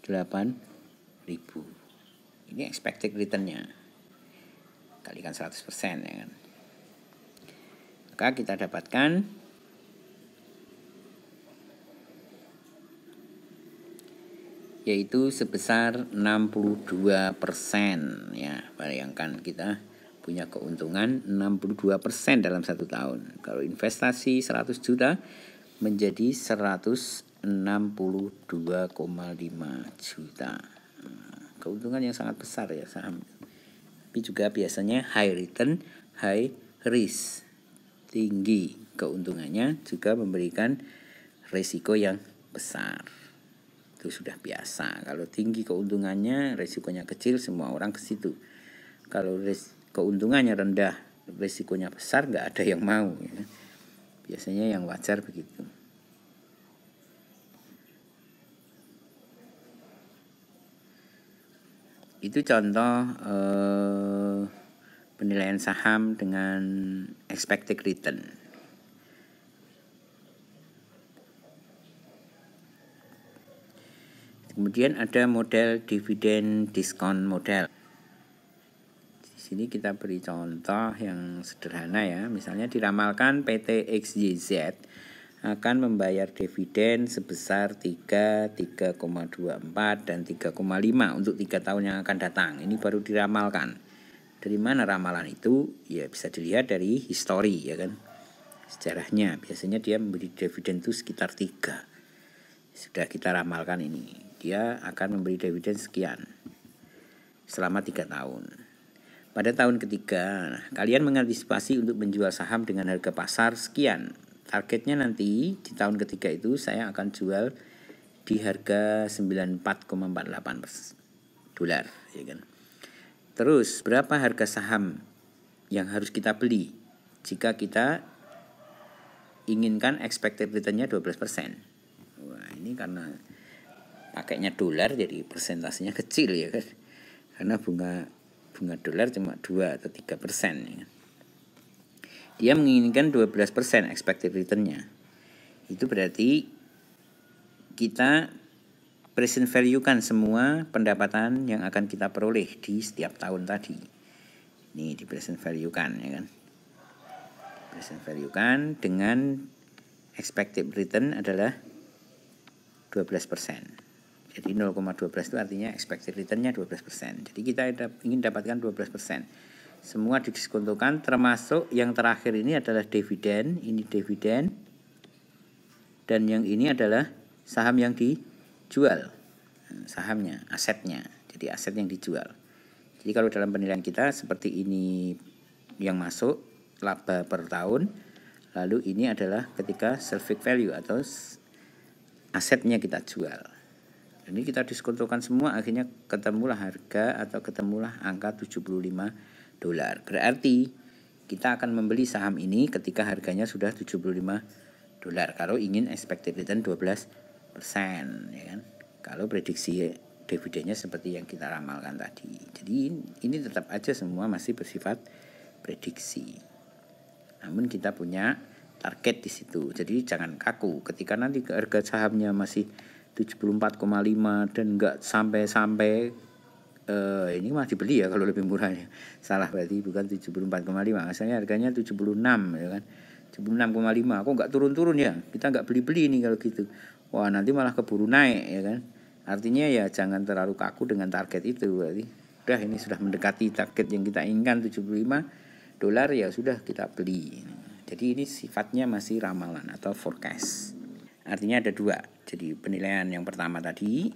8.000. Ini expected return-nya. Kalikan 100%, ya kan. Maka kita dapatkan yaitu sebesar 62%, ya. Bayangkan kita punya keuntungan 62% dalam 1 tahun. Kalau investasi 100 juta menjadi 162,5 juta. Keuntungan yang sangat besar ya saham. Tapi juga biasanya high return, high risk. Tinggi keuntungannya juga memberikan risiko yang besar. Itu sudah biasa. Kalau tinggi keuntungannya, risikonya kecil, semua orang ke situ. Kalau keuntungannya rendah, risikonya besar, nggak ada yang mau. Ya. Biasanya yang wajar begitu. Itu contoh penilaian saham dengan expected return. Kemudian ada model dividen diskon model. Di sini kita beri contoh yang sederhana ya. Misalnya diramalkan PT XYZ akan membayar dividen sebesar 3,24 dan 3,5 untuk 3 tahun yang akan datang. Ini baru diramalkan. Dari mana ramalan itu? Ya bisa dilihat dari histori, ya kan. Sejarahnya biasanya dia memberi dividen itu sekitar 3. Sudah kita ramalkan ini. Dia akan memberi dividen sekian selama 3 tahun. Pada tahun ketiga, kalian mengantisipasi untuk menjual saham dengan harga pasar sekian. Targetnya nanti di tahun ketiga itu saya akan jual di harga 94,48 dolar, ya kan. Terus berapa harga saham yang harus kita beli jika kita inginkan expected return-nya 12%. Wah, ini karena pakainya dolar jadi persentasenya kecil ya kan. Karena bunga dolar cuma 2 atau 3%, ya. Dia menginginkan 12% expected return-nya. Itu berarti kita present value kan semua pendapatan yang akan kita peroleh di setiap tahun tadi. Ini di present value kan, ya kan. Present value kan dengan expected return adalah 12%. Jadi 0,12 itu artinya expected return-nya 12%. Jadi kita ingin dapatkan 12%. Semua didiskontokan termasuk yang terakhir ini adalah dividen, ini dividen. Dan yang ini adalah saham yang dijual. Sahamnya, asetnya. Jadi aset yang dijual. Jadi kalau dalam penilaian kita seperti ini yang masuk laba per tahun, lalu ini adalah ketika selfic value atau asetnya kita jual. Ini kita diskontokan semua, akhirnya ketemulah harga atau ketemulah angka 75 dolar. Berarti kita akan membeli saham ini ketika harganya sudah 75 dolar kalau ingin expected return 12%. ya kan. Kalau prediksi dividennya seperti yang kita ramalkan tadi. Jadi ini tetap aja semua masih bersifat prediksi. Namun kita punya target di situ. Jadi jangan kaku. Ketika nanti harga sahamnya masih 74,5 dan enggak sampai ini masih beli ya kalau lebih murahnya. Salah berarti bukan 74,5. Asalnya harganya 76 ya kan. 76,5 kok enggak turun-turun ya. Kita enggak beli-beli nih kalau gitu. Wah, nanti malah keburu naik ya kan. Artinya ya jangan terlalu kaku dengan target itu berarti. Udah ini sudah mendekati target yang kita inginkan $75 ya sudah kita beli. Jadi ini sifatnya masih ramalan atau forecast. Artinya ada dua. Jadi penilaian yang pertama tadi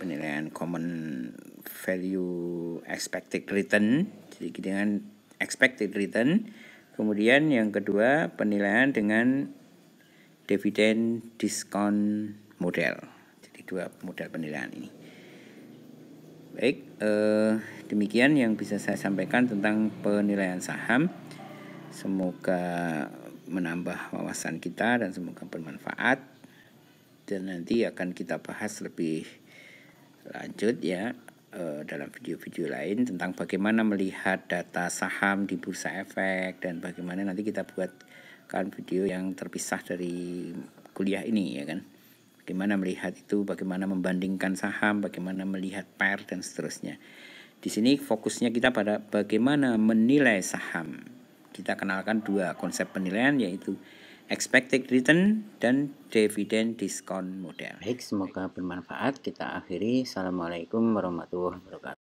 penilaian common value expected return. Jadi dengan expected return. Kemudian yang kedua penilaian dengan dividen discount model. Jadi dua model penilaian ini. Baik, demikian yang bisa saya sampaikan tentang penilaian saham. Semoga menambah wawasan kita dan semoga bermanfaat. Dan nanti akan kita bahas lebih lanjut ya dalam video-video lain tentang bagaimana melihat data saham di Bursa Efek dan bagaimana nanti kita buatkan video yang terpisah dari kuliah ini ya kan. Bagaimana melihat itu, bagaimana membandingkan saham, bagaimana melihat pair dan seterusnya. Di sini fokusnya kita pada bagaimana menilai saham. Kita kenalkan dua konsep penilaian yaitu expected return dan dividen discount model. Baik, semoga bermanfaat. Kita akhiri. Assalamualaikum warahmatullahi wabarakatuh.